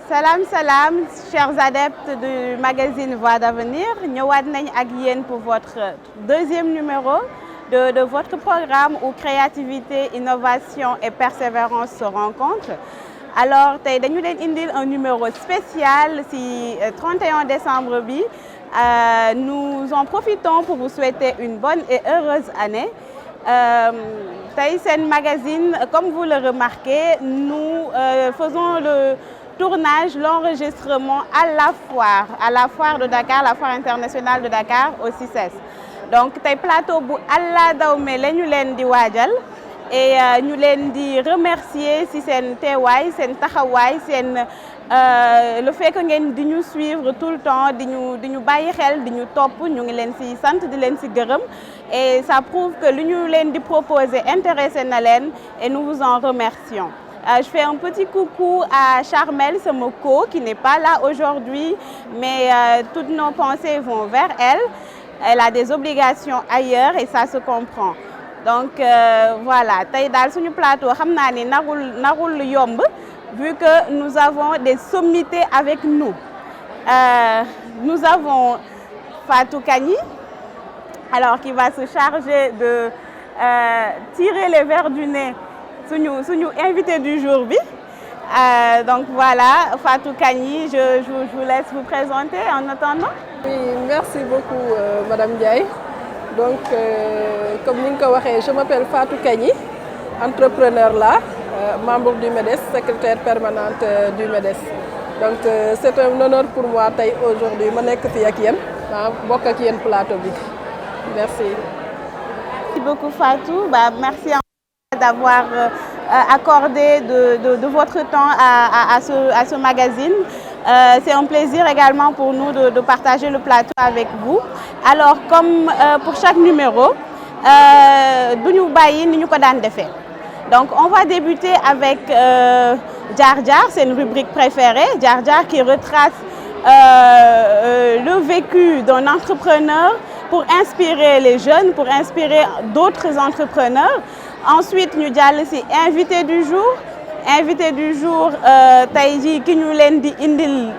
Salam salam, chers adeptes du magazine Voix d'avenir. Ñëwaat nañ ak yéen pour votre deuxième numéro de votre programme où créativité, innovation et persévérance se rencontrent. Alors tey dañu leen indil un numéro spécial ci 31 décembre bi. Nous en profitons pour vous souhaiter une bonne et heureuse année. Tey seen magazine, comme vous le remarquez, nous faisons le tournage, l'enregistrement à la foire de Dakar, la foire internationale de Dakar au CICES. Donc tey plateau bu Allah dawme la ñu leen di waajal et ñu leen di remercier ci seen teewaay, seen taxawaay, seen le fait que ngeen di ñu suivre tout le temps, di ñu bàyyi xel, di ñu topp, ñu ngi leen ci sant, di leen ci gërëm et ça prouve que lu ñu leen di proposer intéressé na leen et nous vous en remercions. Je fais un petit coucou à Charmel Semoko qui n'est pas là aujourd'hui, mais toutes nos pensées vont vers elle. Elle a des obligations ailleurs et ça se comprend. Donc voilà, tey daal suñu plateau xam naa ni narul yomb vu que nous avons des sommités avec nous. Nous avons Fatou Kani, alors qui va se charger de tirer les verres du nez suñu invité du jour bi. Donc voilà, Fatou Kani, je vous laisse vous présenter en attendant. Oui, merci beaucoup Madame Ndiaye. Donc comme ni nga ko waxee, je m'appelle Fatou Kani, entrepreneur là, membre du MEDES, secrétaire permanente du MEDES. Donc c'est un honneur pour moi tey aujourd'hui ma nekk fi ak yéen, bokk ak yéen plateau bi. Merci. Merci beaucoup Fatou. Merci d'avoir accordé de votre temps à ce magazine. C'est un plaisir également pour nous de partager le plateau avec vous. Alors comme pour chaque numéro, duñu bàyyi ni ñu ko daan defee. Donc on va débuter avec Jar Jar, c'est une rubrique préférée, Jar Jar qui retrace le vécu d'un entrepreneur pour inspirer les jeunes, pour inspirer d'autres entrepreneurs. Ensuite ñu jàll ci invité du jour. Invité du jour tey jii ki ñu leen di indil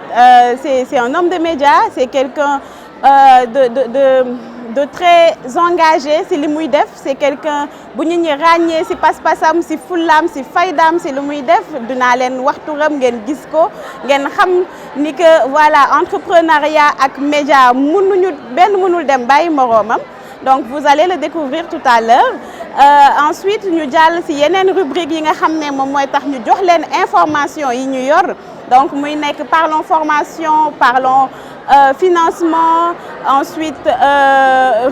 c'est un homme de médias, c'est quelqu'un de très engagé ci li muy def, c'est quelqu'un bu nit ñi ràññee ci pas-pasam, ci fullaam, ci faydaam, ci li muy def. Dinaa leen wax turam ngeen gis ko, ngeen xam ni que voilà entrepreneuriat ak média mënul dem bàyyi moroomam. Donc vous allez le découvrir tout à l'heure. Ensuite ñu jàll ci yeneen rubrique yi nga xam ne moom mooy tax ñu jox leen information yi ñu yor. Donc muy nekk parlons formation, parlons financement. Ensuite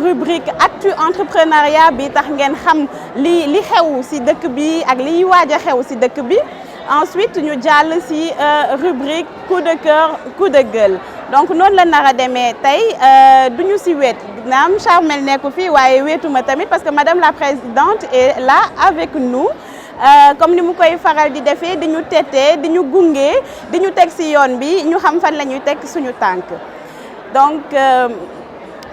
rubrique actu entrepreneuriat bi tax ngeen xam li xew ci dëkk bi ak liy waaj a xew ci dëkk bi. Ensuite ñu jàll ci rubrique coup de cœur, coup de gueule. Donc noonu la nar a demee tey duñu ci wéet naam Charmel nekku fii waaye wéetuma tamit parce que madame la présidente est là avec nous comme ni mu koy faral di defee di ñu tete di ñu gunge di ñu teg ci yoon bi ñu xam fan la ñuy teg suñu tànk. Donc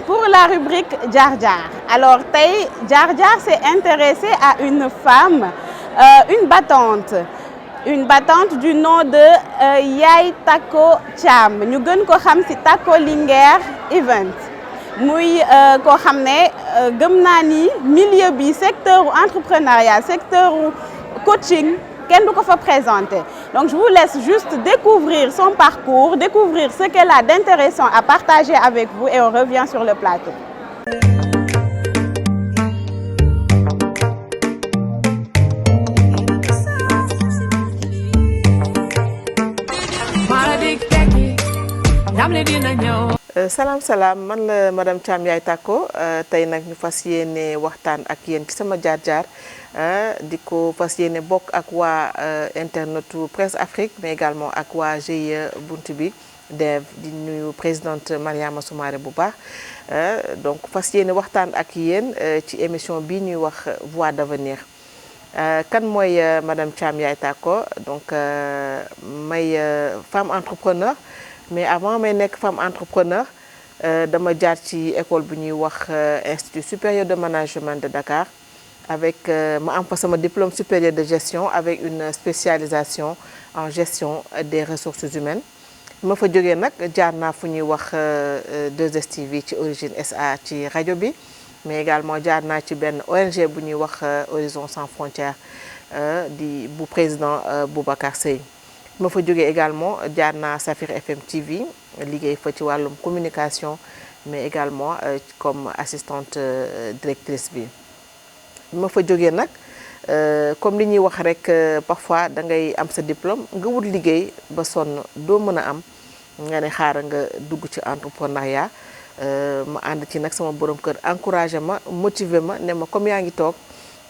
pour la rubrique Jar Jar, alors tey Jar Jar s'est intéressé à une femme, une battante du nom de Yaay Tako Thiam ñu gën ko xam ci Tako Linguère Event muy koo xam ne gëm naa ni milieu bi secteur entrepreneuriat, secteur coaching kenn du ko fa présenter. Donc je vous laisse juste découvrir son parcours, découvrir ce qu'elle a d'intéressant à partager avec vous et on revient sur le plateau. salaam man la madame Thiam Yaay Tako tey nag ñu fas yéene waxtaan ak yéen ci sama jaar-jaar di ko fas yéene bokk ak waa internetu Presse Afrique mais également ak waa GIE Bunt Bi Dev di nuyu présidente Mariama Soumaré bu baax donc fas yéene waxtaan ak yéen ci émission bi ñuy wax Voix d'avenir. Kan mooy madame Thiam Yaay Tako donc may femme entrepreneur. Mais avant may nekk femme entrepreneur dama jaar ci école bu ñuy wax Institut supérieur de management de Dakar avec ma am fa sama diplôme supérieur de gestion avec une spécialisation en gestion des ressources humaines. ma fa jógee nag jaar naa fu ñuy wax 2STV ci Origine SA ci rajo bi mais également jaar naa ci benn ONG bu ñuy wax Horizon Sans Frontières di bu président Boubacar Seye. ma fa jógee également jaar naa Safir FM TV liggéey fa ci wàllum communication mais également comme assistante directrice bi. ma fa jógee nag comme li ñuy wax rek parfois da ngay am sa diplôme nga wut liggéey ba sonn doo mën a am nga ne xaaral nga dugg ci entrepreneuriat ma ànd ci nag sama borom kër encouragé ma motivé ma ne ma comme yaa ngi toog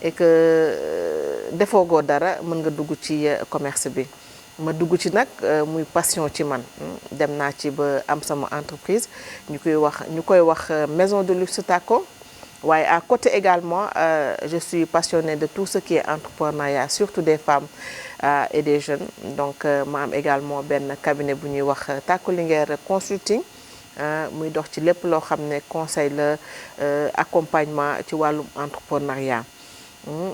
et que defoogoo dara mën nga dugg ci commerce bi. ma dugg ci nag muy passion ci man dem naa ci ba am sama entreprise ñu koy wax maison de luxe Tako. waaye à côté également je suis passionnée de tout ce qui est entrepreneuriat surtout des femmes et des jeunes donc ma am également benn cabinet bu ñuy wax Tako Linguère consulting muy dox ci lépp loo xam ne conseil la accompagnement ci wàllum entrepreneuriat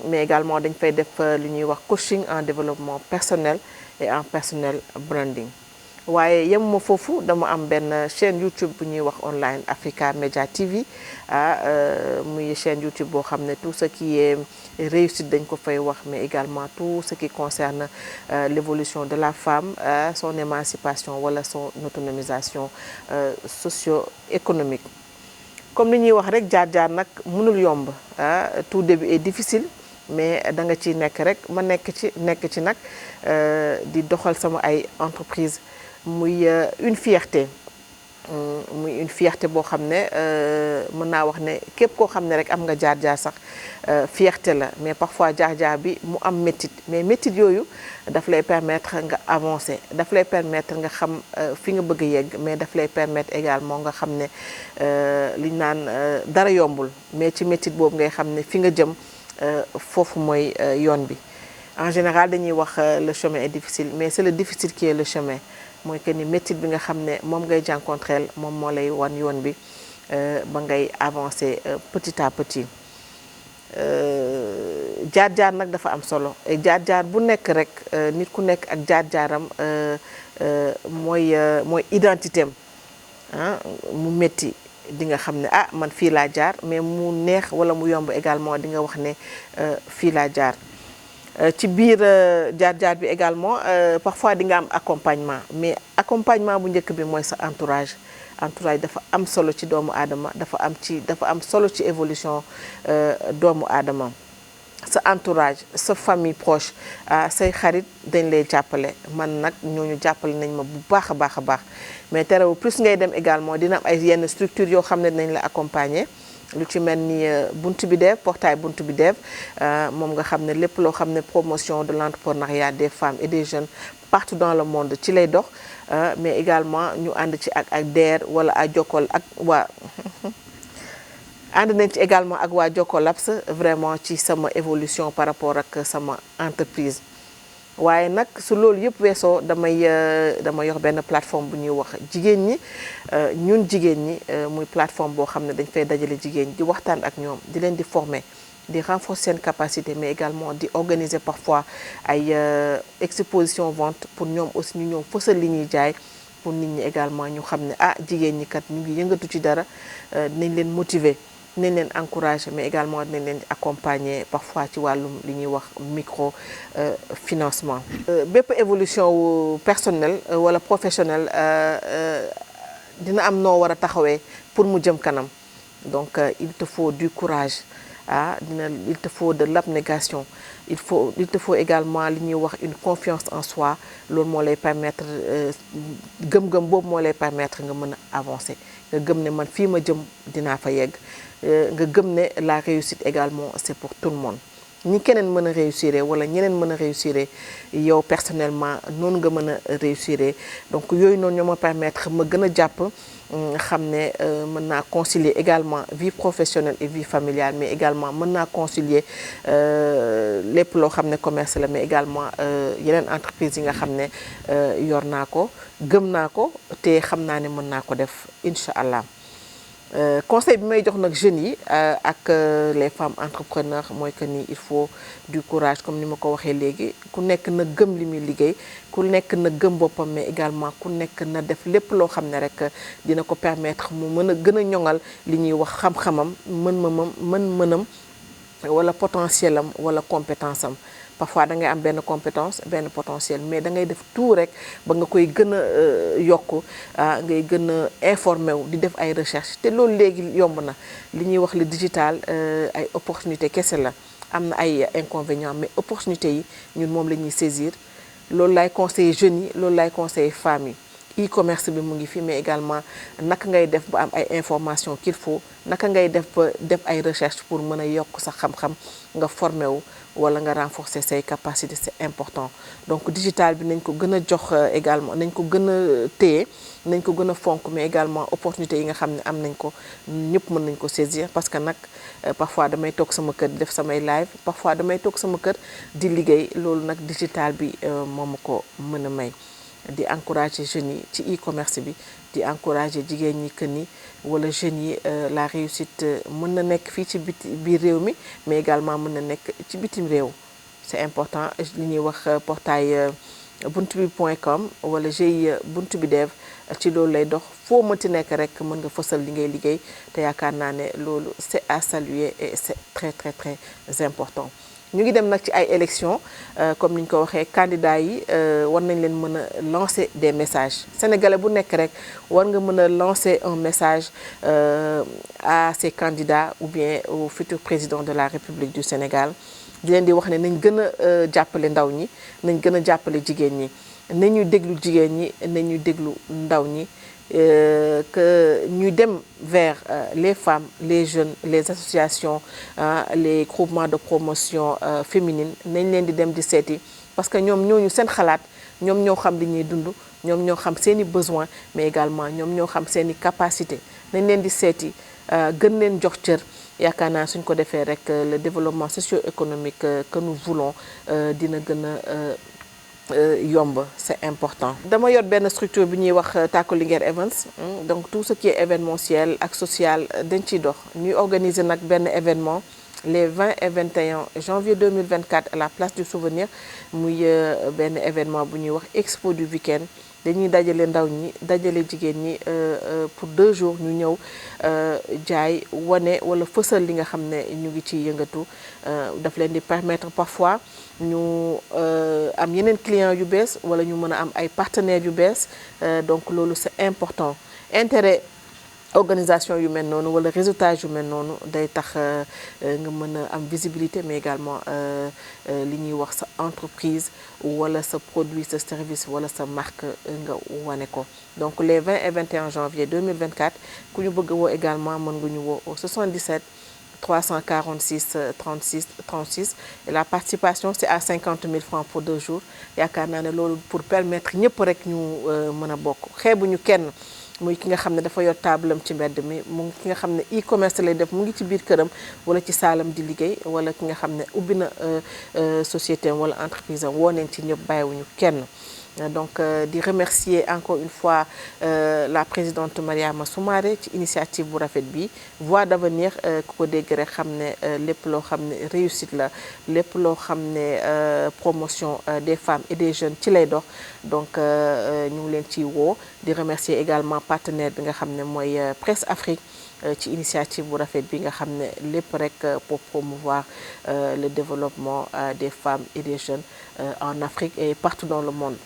mais également dañ fay def lu ñuy wax coaching en développement personnel et en personnel branding. waaye yemuma foofu dama am benn chaîne YouTube bu ñuy wax online Africa Media TV muy chaîne YouTube boo xam ne tout ce qui est réussite dañ ko fay wax mais également tout ce qui concerne l'évolution de la femme son émancipation wala son autonomisation socio-économique. comme li ñuy wax rek jaar-jaar nag mënul yomb tout début est difficile mais da nga ciy nekk rek ma nekk ci nag di doxal sama ay entreprise muy une fierté boo xam ne mën naa wax ne képp koo xam ne rek am nga jaar-jaar sax fierté la mais parfois jaar-jaar bi mu am métit mais métit yooyu daf lay permettre nga avancer daf lay permettre nga xam fi nga bëgg a yegg mais daf lay permettre également nga xam ne liñ naan dara yombul mais ci métit boobu ngay xam ne fi nga jëm foofu mooy yoon bi. En général dañuy wax le chemin est difficile mais c'est le difficile qui est le chemin. mooy que ni métit bi nga xam ne moom ngay jànkonteel moom moo lay wan yoon bi ba ngay avancer petit à petit jaar-jaar nag dafa am solo jaar-jaar bu nekk rek nit ku nekk ak jaar-jaaram mooy identité am mu métti di nga xam ne man fii laa jaar mais mu neex wala mu yomb également di nga wax ne fii laa jaar. ci biir jaar-jaar bi également parfois di nga am accompagnement mais accompagnement bu njëkk bi mooy sa entourage dafa am solo ci doomu aadama dafa am solo ci évolution doomu aadama sa entourage sa famille proche say xarit dañ lay jàppale man nag ñooñu jàppale nañ ma bu baax a baax mais terewul plus ngay dem également dina am ay yenn structure yoo xam ne dinañ la accompagner. lu ci mel ni Buntu Bi Dev portail Buntu Bi Dev moom nga xam ne lépp loo xam ne promotion de l'entrepreneuriat des femmes et des jeunes partout dans le monde ci lay dox mais également ñu ànd ci ak DER wala ak Jokkol ak waa ànd nañ ci également ak waa Jokkolaps vraiment ci sama évolution par rapport ak sama entreprise. waaye nag su loolu yëpp weesoo dama yor benn plateforme bu ñuy wax jigéen ñi ñun jigéen ñi muy plateforme boo xam ne dañ fay dajale jigéen ñi di waxtaan ak ñoom di leen di former di renforcer seen capacité mais également di organiser parfois ay exposition vente pour ñoom aussi ñu ñëw fësal li ñuy jaay pour nit ñi également ñu xam ne jigéen ñi kat ñu ngi yëngatu ci dara dinañ leen motiver. dinañ leen encourager mais également dinañ leen accompagner parfois ci wàllum li ñuy wax micro financement. bépp évolution wu personnel wala professionnel dina am noo war a taxawee pour mu jëm kanam donc il te faut du courage il te faut de l'abnégation il te faut également li ñuy wax une confiance en soi loolu moo lay permettre gëm-gëm boobu moo lay permettre nga mën a avancer nga gëm ne man fii ma jëm dinaa fa yegg. nga gëm ne la réussite également c'est pour tout le monde ñi keneen mën a réussir wala ñeneen mën a réussir yow personnellement noonu nga mën a réussir donc yooyu noonu ñoo ma permettre ma gën a jàpp xam ne mën naa concilier également vie professionnelle et vie familiale mais également mën naa concilier lépp loo xam ne commerce la mais également yeneen entreprise yi nga xam ne yor naa ko gëm naa ko te xam naa ne mën naa ko def incha allah. conseil bi may jox nag jeunes yi ak les femmes entrepreneurs mooy que ni il faut du courage comme ni ma ko waxee léegi ku nekk na gëm li muy liggéey ku nekk na gëm boppam mais également ku nekk na def lépp loo xam ne rek dina ko permettre mu mën a gën a ñoŋal li ñuy wax xam-xamam mën-mënam wala potentiel am wala compétence am. Parfois da ngay am benn compétence benn potentiel mais da ngay def tout rek ba nga koy gën a yokk ngay gën a informé wu di def ay recherche te loolu léegi yomb na li ñuy wax le digital ay opportunité kese la am na ay inconvénients mais opportunité yi ñun moom la ñuy saisir loolu laay conseiller jeunes yi loolu laay conseiller femmes yi e-commerce bi mu ngi fi mais également naka ngay def ba am ay informations qu'il faut naka ngay def ba def ay recherche pour mën a yokk sa xam-xam nga formé wu wala nga renforcer say capacités c'est important donc digital bi nañ ko gën a jox également nañ ko gën a téye nañ ko gën a fonk mais également opportunité yi nga xam ne am nañ ko ñëpp mën nañ ko saisir parce que nag parfois damay toog sama kër di def samay live parfois damay toog sama kër di liggéey loolu nag digital bi moo ma ko mën a may di encourager jeunes yi ci e-commerce bi di encourager jigéen ñi que ni wala jeunes yi la réussite mën na nekk fii ci biir réew mi mais également mën na nekk ci bitim réew c'est important li ñuy wax portail buntubi.com wala GIE buntu bi dev ci loolu lay dox foo mënti nekk rek mën nga fësal li ngay liggéey te yaakaar naa ne loolu c'est à saluer et c'est très très très important. ñu ngi dem nag ci ay élections comme ni ñu ko waxee candidats yi war nañ leen mën a lancer des messages sénégalais bu nekk rek war nga mën a lancer un message à ces candidats ou bien au futur président de la République du Sénégal di leen di wax ne nañ gën a jàppale ndaw ñi nañ gën a jàppale jigéen ñi nañu déglu jigéen ñi nañu déglu ndaw ñi que ñuy dem vers les femmes les jeunes les associations les groupements de promotion féminine nañ leen di dem di seeti parce que ñoom ñooñu seen xalaat ñoom ñoo xam li ñuy dund ñoom ñoo xam seeni besoins mais également ñoom ñoo xam seeni capacité nañ leen di seeti gën leen jox cër yaakaar naa suñ ko defee rek le développement socio-économique que nous voulons dina gën a yomb c'est important. dama yor benn structure bi ñuy wax Takku Linguère Events donc tout ce qui est événementiel ak social dañ ciy dox ñuy organiser nag benn événement les 20 et 21 janvier 2024 à la place du souvenir muy benn événement bu ñuy wax expo du week-end dañuy dajale ndaw ñi dajale jigéen ñi pour 2 jours ñu ñëw jaay wane wala fësal li nga xam ne ñu ngi ciy yëngatu daf leen di permettre parfois ñu am yeneen clients yu bees wala ñu mën a am ay partenaires yu bees donc loolu c'est important intérêt organisation yu mel noonu wala réseautage yu mel noonu day tax nga mën a am visibilité mais également li ñuy wax sa entreprise wala sa produit sa service wala sa marque nga wane ko donc les 20 et 21 janvier 2024 ku ñu bëgg woo également mën nga ñu woo au 77 346 36 36 et la participation c'est à 50 000 francs pour 2 jours yaakaar naa ne loolu pour permettre ñëpp rek ñu mën a bokk xeebuñu kenn muy ki nga xam ne dafa yor taabalam ci mbedd mi mu ki nga xam ne e-commerce lay def mu ngi ci biir këram wala ci saalam di liggéey wala ki nga xam ne ubbi na société am wala entreprise am woo nañ ci ñëpp bàyyiwuñu kenn donc di remercier encore une fois la présidente Mariama Soumaré ci initiative bu rafet bi Voix d'avenir ku ko dégg rek xam ne lépp loo xam ne réussite la lépp loo xam ne promotion des femmes et des jeunes ci lay dox donc ñu ngi leen ciy woo di remercier également partenaire bi nga xam ne mooy Presse Afrique ci initiative bu rafet bi nga xam ne lépp rek pour promouvoir le développement des femmes et des jeunes en Afrique et partout dans le monde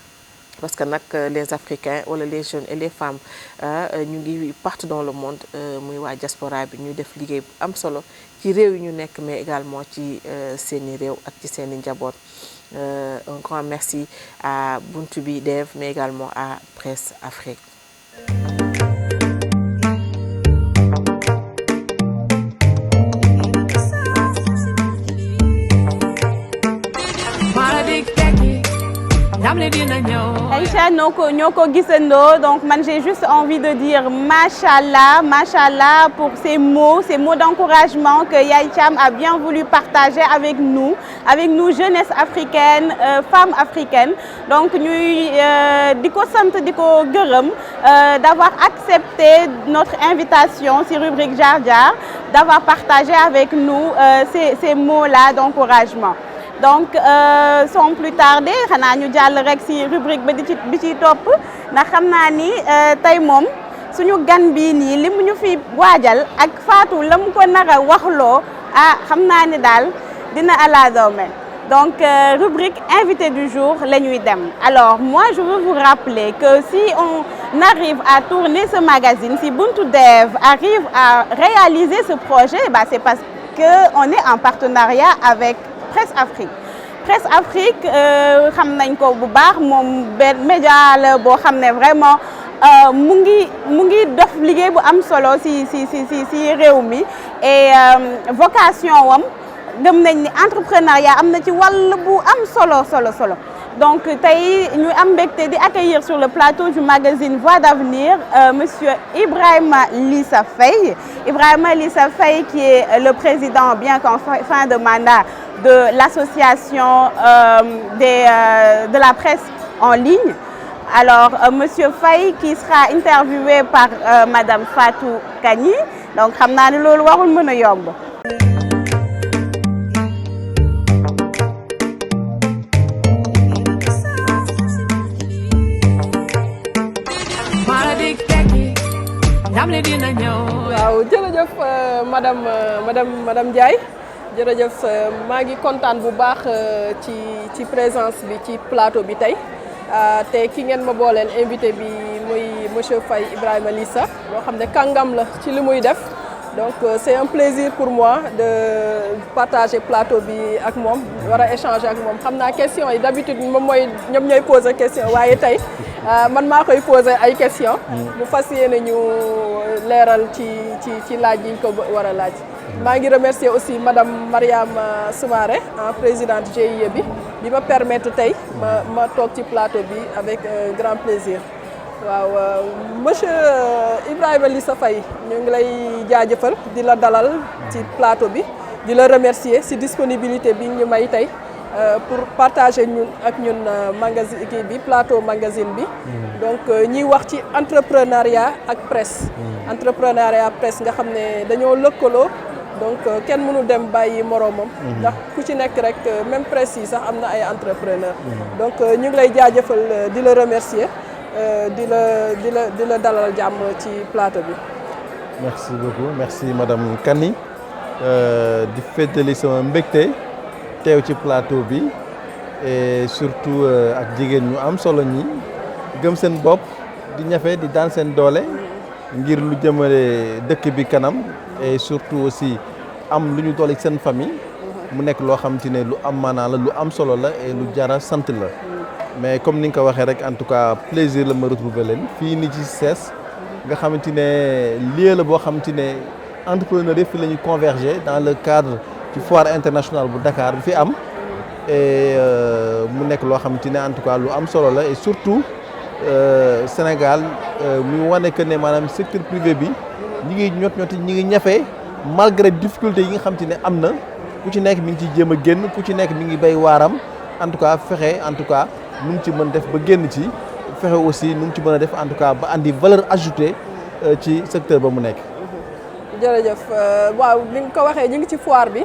parce que nag les Africains wala les jeunes et les femmes ñu ngi partout dans le monde muy waa diaspora bi ñuy def liggéey bu am solo ci réew yi ñu nekk mais également ci seeni réew ak ci seeni njaboot un grand merci à Buntubi Dev mais également à Presse Afrique. Aïcha ñoo ko gisandoo donc man j'ai juste envie de dire machallah pour ces mots d'encouragement que Yaye Thiam a bien voulu partager avec nous jeunesse africaine femmes africaines donc ñuy di ko sant di ko gërëm d'avoir accepté notre invitation ci rubrique Jaar Jaar d'avoir partagé avec nous ces mots-là d'encouragement. Donc sans plus tarder xanaa ñu jàll rek ci rubrique bi ci topp ndax xam naa ni tey moom suñu gan bii nii li mu ñu fi waajal ak Fatou la mu ko nar a waxloo xam naa ni daal dina ala doome donc rubrique invité du jour la ñuy dem. Alors moi je veux vous rappeler que si on arrive à tourner ce magazine, si Buntu Dev arrive à réaliser ce projet, c'est parce que on est en partenariat avec Presse Afrique xam nañ ko bu baax moom benn média la boo xam ne vraiment mu ngi def liggéey bu am solo ci réew mi et vocation wam gëm nañ ni entrepreneuriat am na ci wàll bu am solo donc tey ñu am mbégte di accueillir sur le plateau du magazine Voix d'avenir monsieur Ibrahima Lissa Faye qui est le président bien qu'en fin de mandat de l'association de la presse en ligne. Alors monsieur Faye qui sera interviewé par madame Fatou Kani donc xam naa ne loolu warul mën a yomb. waaw jërëjëf madame Ndiaye jërëjëf maa ngi kontaan bu baax ci présence bi ci plateau bi tey te ki ngeen ma booleel invité bi muy monsieur Faye Ibrahima Lissa boo xam ne kàngam la ci li muy def donc c'est un plaisir pour moi de partager plateau bi ak moom war a échanger ak moom xam naa question yi d'habitude moom mooy ñoom ñooy poser question waaye tey man maa koy poser ay question bu fas yéene ñu leeral ci laaj yi ñu ko war a laaj. maa ngi remercier aussi madame Mariam Soumaré présidente GIE bi ma permettre tey ma toog ci plateau bi avec grand plaisir. waaw monsieur Ibrahima Lissa Faye ñu ngi lay jaajëfal di la dalal ci plateau bi di la remercier ci disponibilité bi ñu may tey pour partager ñun magazine kii bi plateau magazine bi. donc ñiy wax ci entrepreneuriat ak presse. entrepreneuriat presse nga xam ne dañoo lëkkaloo donc kenn mënu dem bàyyi moroomam. ndax ku ci nekk rek même presse yi sax am na ay entrepreneur donc ñu ngi lay jaajëfal di la remercier. di la dalal jàmm ci plateau bi. merci beaucoup merci madame Kani di féddali sama mbégte teew ci plateau bi et surtout ak jigéen ñu am solo ñi gëm seen bopp di ñafe di daan seen doole ngir lu jëmale dëkk bi kanam et surtout aussi am lu ñu doole ci seen famille mu nekk loo xamante ne lu am maanaa la lu am solo la et lu jara sant la. mais comme ni nga ko waxee rek en tout cas plaisir la ma retrouver leen fii nii ci CICES nga xamante ne lieu la boo xamante ne entrepreneur yëpp fi la ñu converger dans le cadre ci foire internationale bu Dakar bi fi am et mu nekk loo xamante ne en tout cas lu am solo la et surtout Sénégal mu wane que ne maanaam secteur privé bi ñi ngi ñafe malgré difficulté yi nga xamante ne am na ku ci nekk mi ngi ciy jéem a génn ku ci nekk mi ngi bay waaram en tout cas fexe en tout cas nu mu ci mën def ba génn ci fexe aussi nu mu ci mën a def en tout cas ba andi valeur ajoutée ci secteur ba mu nekk. jërëjëf waaw li nga ko waxee ñu ngi ci foire bi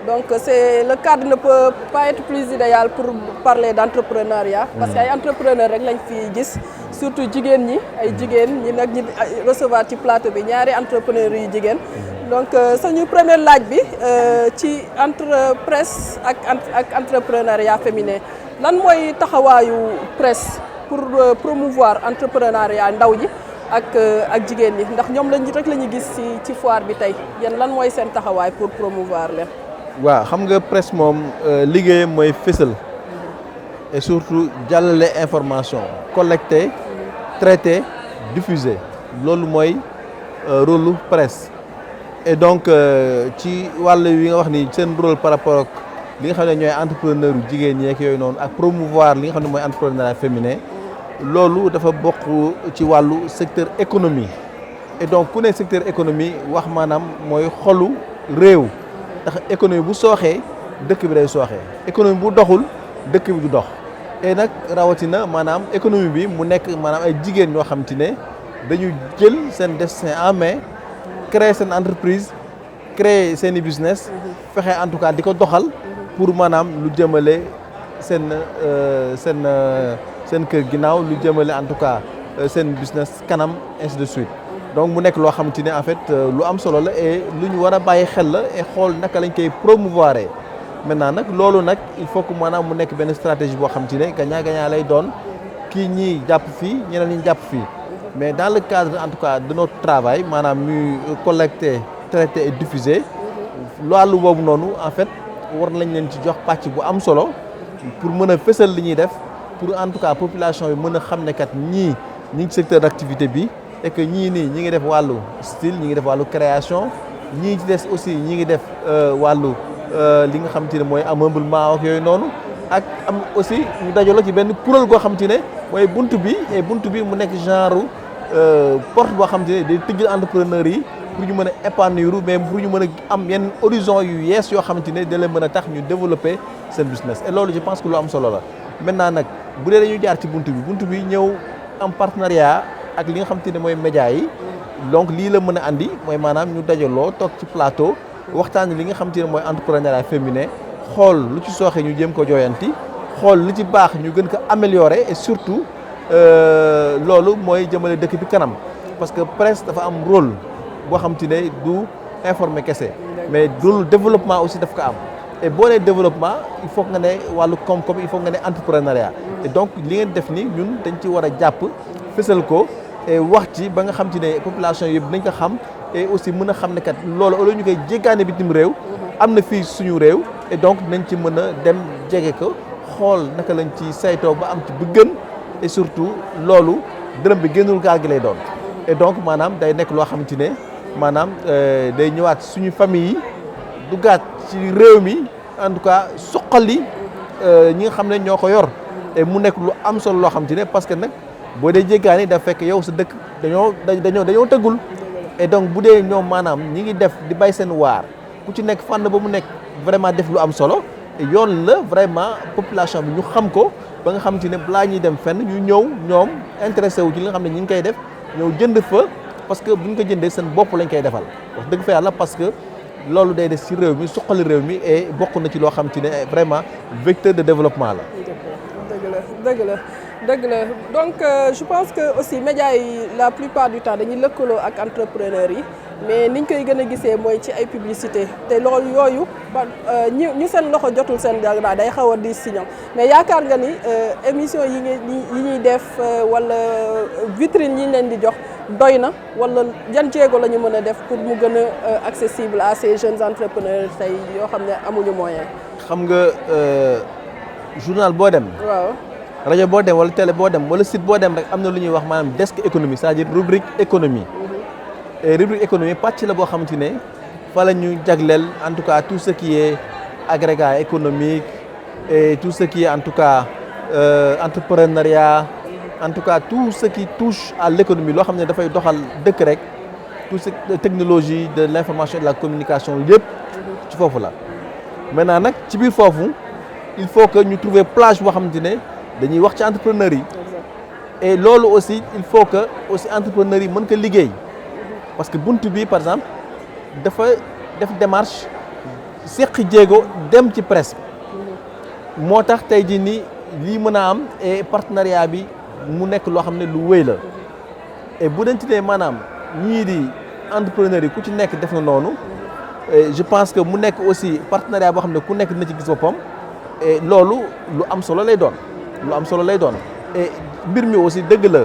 donc c'est le cadre ne peut pas être plus idéal pour parler d'entrepreneuriat. parce que ay entrepreneurs rek lañ fi gis surtout jigéen ñi ay jigéen ñi nag ñi recevoir ci plateau bi ñaari entrepreneurs yu jigéen. donc suñu première laaj bi ci entre presse ak entrepreneuriat féminin lan mooy taxawaayu presse pour promouvoir entrepreneuriat ndaw ñi ak jigéen ñi ndax ñoom rek la ñu gis ci foire bi tey yéen lan mooy seen taxawaay pour promouvoir leen. waaw xam nga presse moom liggéeyam mooy fësal et surtout jàllale information collecter traiter diffuser loolu mooy rôle presse. et donc ci wàll yi nga wax ni seen rôle par rapport ak li nga xam ne ñooy entrepreneur yu jigéen ñi ak yooyu noonu ak promouvoir li nga xam ne mooy entrepreneuriat féminin loolu dafa bokk ci wàllu secteur économie et donc ku ne secteur économie wax maanaam mooy xolu réew ndax économie bu sooxee dëkk bi day sooxee économie bu doxul dëkk bi du dox et nag rawatina maanaam économie bi mu nekk maanaam ay jigéen ñoo xam te ne dañu jël seen destin en main créer seen entreprise créer seen i business fexe en tout cas di ko doxal pour maanaam lu jëmale seen kër ginnaaw lu jëmale en tout cas seen business kanam ainsi de suite donc mu nekk loo xamante ne en fait lu am solo la et lu ñu war a bàyyi xel la et xool naka lañ koy promouvoir maintenant nag loolu nag il faut que maanaam mu nekk benn stratégie boo xamante ne gagnant-gagnant lay doon kii ñii jàpp fii ñeneen ñi jàpp fii mais dans le cadre en tout cas de notre travail maanaam ñuy collecter traiter et diffuser loolu boobu noonu en fait war nañ leen ci jox pàcc bu am solo pour mën a fësal li ñuy def pour en tout cas population bi mën a xam ne kat ñii ñi ngi secteur d'activité bi et que ñii nii ñi ngi def wàllu style ñi ngi def wàllu création ñii ci des aussi ñi ngi def wàllu li nga xam te ne mooy ameublement ak yooyu noonu ak am aussi ñu dajaloo ci benn kuréel goo xam te ne mooy buntu bi et buntu bi mu nekk genre porte boo xam te ne day tëjal entrepreneur yi pour ñu mën a épanouir mais pour ñu mën a am yenn horizon yu yees yoo xamante ne da leen mën a tax ñu développer seen business et loolu je pense que lu am solo la maintenant nag bu dee dañu jaar ci buntu bi ñëw am partenariat ak li nga xamante ne mooy média yi donc lii la mën a andi mooy maanaam ñu dajaloo toog ci plateau waxtaan li nga xamante ne mooy entrepreneuriat féminin xool lu ci sooxe ñu jéem ko jooyanti xool lu ci baax ñu gën ko améliorer et surtout loolu mooy jëmale dëkk bi kanam parce que presse dafa am rôle boo xamante ne du informer kese mais rôle développement aussi daf ko am et boo nee développement il faut nga ne wàllu koom-koom il faut nga ne entrepreneuriat et donc li ngeen def ni ñun dañ ci war a jàpp fësal ko et wax ci ba nga xam te ne population yëpp nañ ko xam et aussi mën a xam ne kat loolu au lieu ñu koy jéggaane bitim réew am na fii suñu réew et donc nañ ci mën a dem jege ko xool naka lañ ci saytoo ba am ci bu gën et surtout loolu dërëm bi génnul gaal gi lay doon et donc maanaam day nekk loo xamante ne maanaam day ñëwaat suñu famille yi duggaat ci réew mi en tout cas suqali ñi nga xam ne ñoo ko yor et mu nekk lu am solo loo xamante ne parce que nag boo dee jéggaani daf fekk yow sa dëkk dañoo tëggul et donc bu dee ñoom maanaam ñi ngi def di bay seen waar ku ci nekk fànn ba mu nekk vraiment def lu am solo et yoon la vraiment population bi ñu xam ko ba nga xamante ne balaa ñuy dem fenn ñu ñëw ñoom intéressé wu ci li nga xam ne ñi ngi koy def ñëw jënd fa parce que bu ñu ko jëndee seen bopp lañ koy defal wax dëgg fa yàlla parce que loolu day des ci réew mi suqali réew mi et bokk na ci loo xam te ne vraiment vecteur de développement la. dëgg la donc je pense que aussi médias yi la plupart du temps dañuy lëkkaloo ak entrepreneurs yi mais niñ koy gën a gisee mooy ci ay publicité te loolu yooyu ba ñu seen loxo jotul seen dara day xaw a diis si ñoom mais yaakaar nga ni émission yi ñuy def wala vitrine yi leen di jox doy na wala yan jéego la ñu mën a def pour mu gën a accessible à ces jeunes entrepreneurs tey yoo xam ne amuñu moyen. xam nga journal boo dem. waaw. rajo boo dem wala télé boo dem wala site boo dem rek am na lu ñuy wax maanaam desk économie c'est-à-dire rubrique économie et rubrique économie pàcc la boo xamante ne fa la ñu jagleel en tout cas tout ce qui est agrégat économique et tout ce qui est en tout cas entrepreneuriat en tout cas tout ce qui touche à l'économie loo xam ne dafay doxal dëkk rek tout ce technologie de l'information et de la communication yëpp ci foofu la maintenant nag ci biir foofu il faut que ñu trouver plage boo xamante ne dañuy wax ci entrepreneurs yi et loolu aussi il faut que aussi entrepreneurs yi mën ko liggéey parce que buntu bi par exemple dafa def démarche seq jéego dem ci presse moo tax tey jii nii lii mën a am et partenariat bi mu nekk loo xam ne lu wéy la et bu dañ ci ne maanaam ñii di entrepreneurs yi ku ci nekk def na noonu je pense que mu nekk aussi partenariat boo xam ne ku nekk dina ci gis boppam et loolu lu am solo lay doon. lu am solo lay doon et mbir mi aussi dëgg la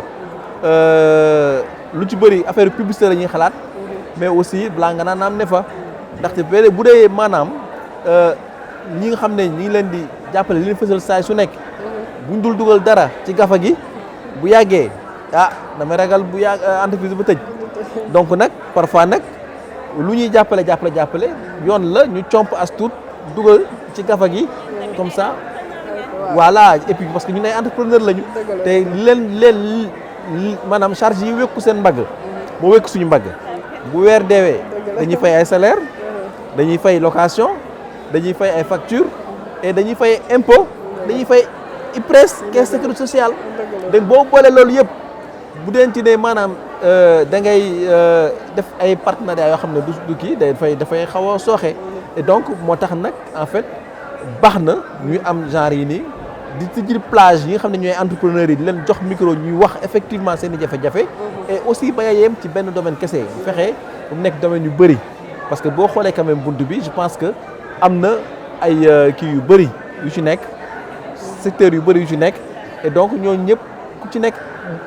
lu ci bëri affaire publicité la ñuy xalaat mais aussi balaa nga naan naam ne fa ndaxte bu dee maanaam ñi nga xam ne ñi ngi leen di jàppale li leen fësal saay su nekk buñ dul dugal dara ci gafa gi bu yàggee damay ragal bu yàgg entreprise ba tëj donc nag parfois nag lu ñuy jàppale yoon la ñu comp as tuut dugal ci gafa gi comme ça voilà et puis parce que ñun ay entrepreneur lañu te leen maanaam charge yi wekku seen mbagg moo wekku suñu mbagg bu weer deewee dañuy fay ay salaire dañuy fay location dañuy fay ay facture et dañuy fay impôt dañuy fay IPRES caisse sécurité sociale donc boo boole loolu yëpp bu denti ne maanaam da ngay def ay partenariat yoo xam ne du kii dafay xaw a sooxe et donc moo tax nag en fait baax na ñuy am genre yi nii di tijji plage yi nga xam ne ñooy entrepreneurs yi di leen jox micro ñuy wax effectivement seen i jafe-jafe et aussi ba yem ci benn domaine kese fexe mu nekk domaine yu bëri parce que boo xoolee quand même bunt bi je pense que am na ay kii yu bëri yu ci nekk secteur yu bëri yu ci nekk et donc ñooñu ñëpp ku ci nekk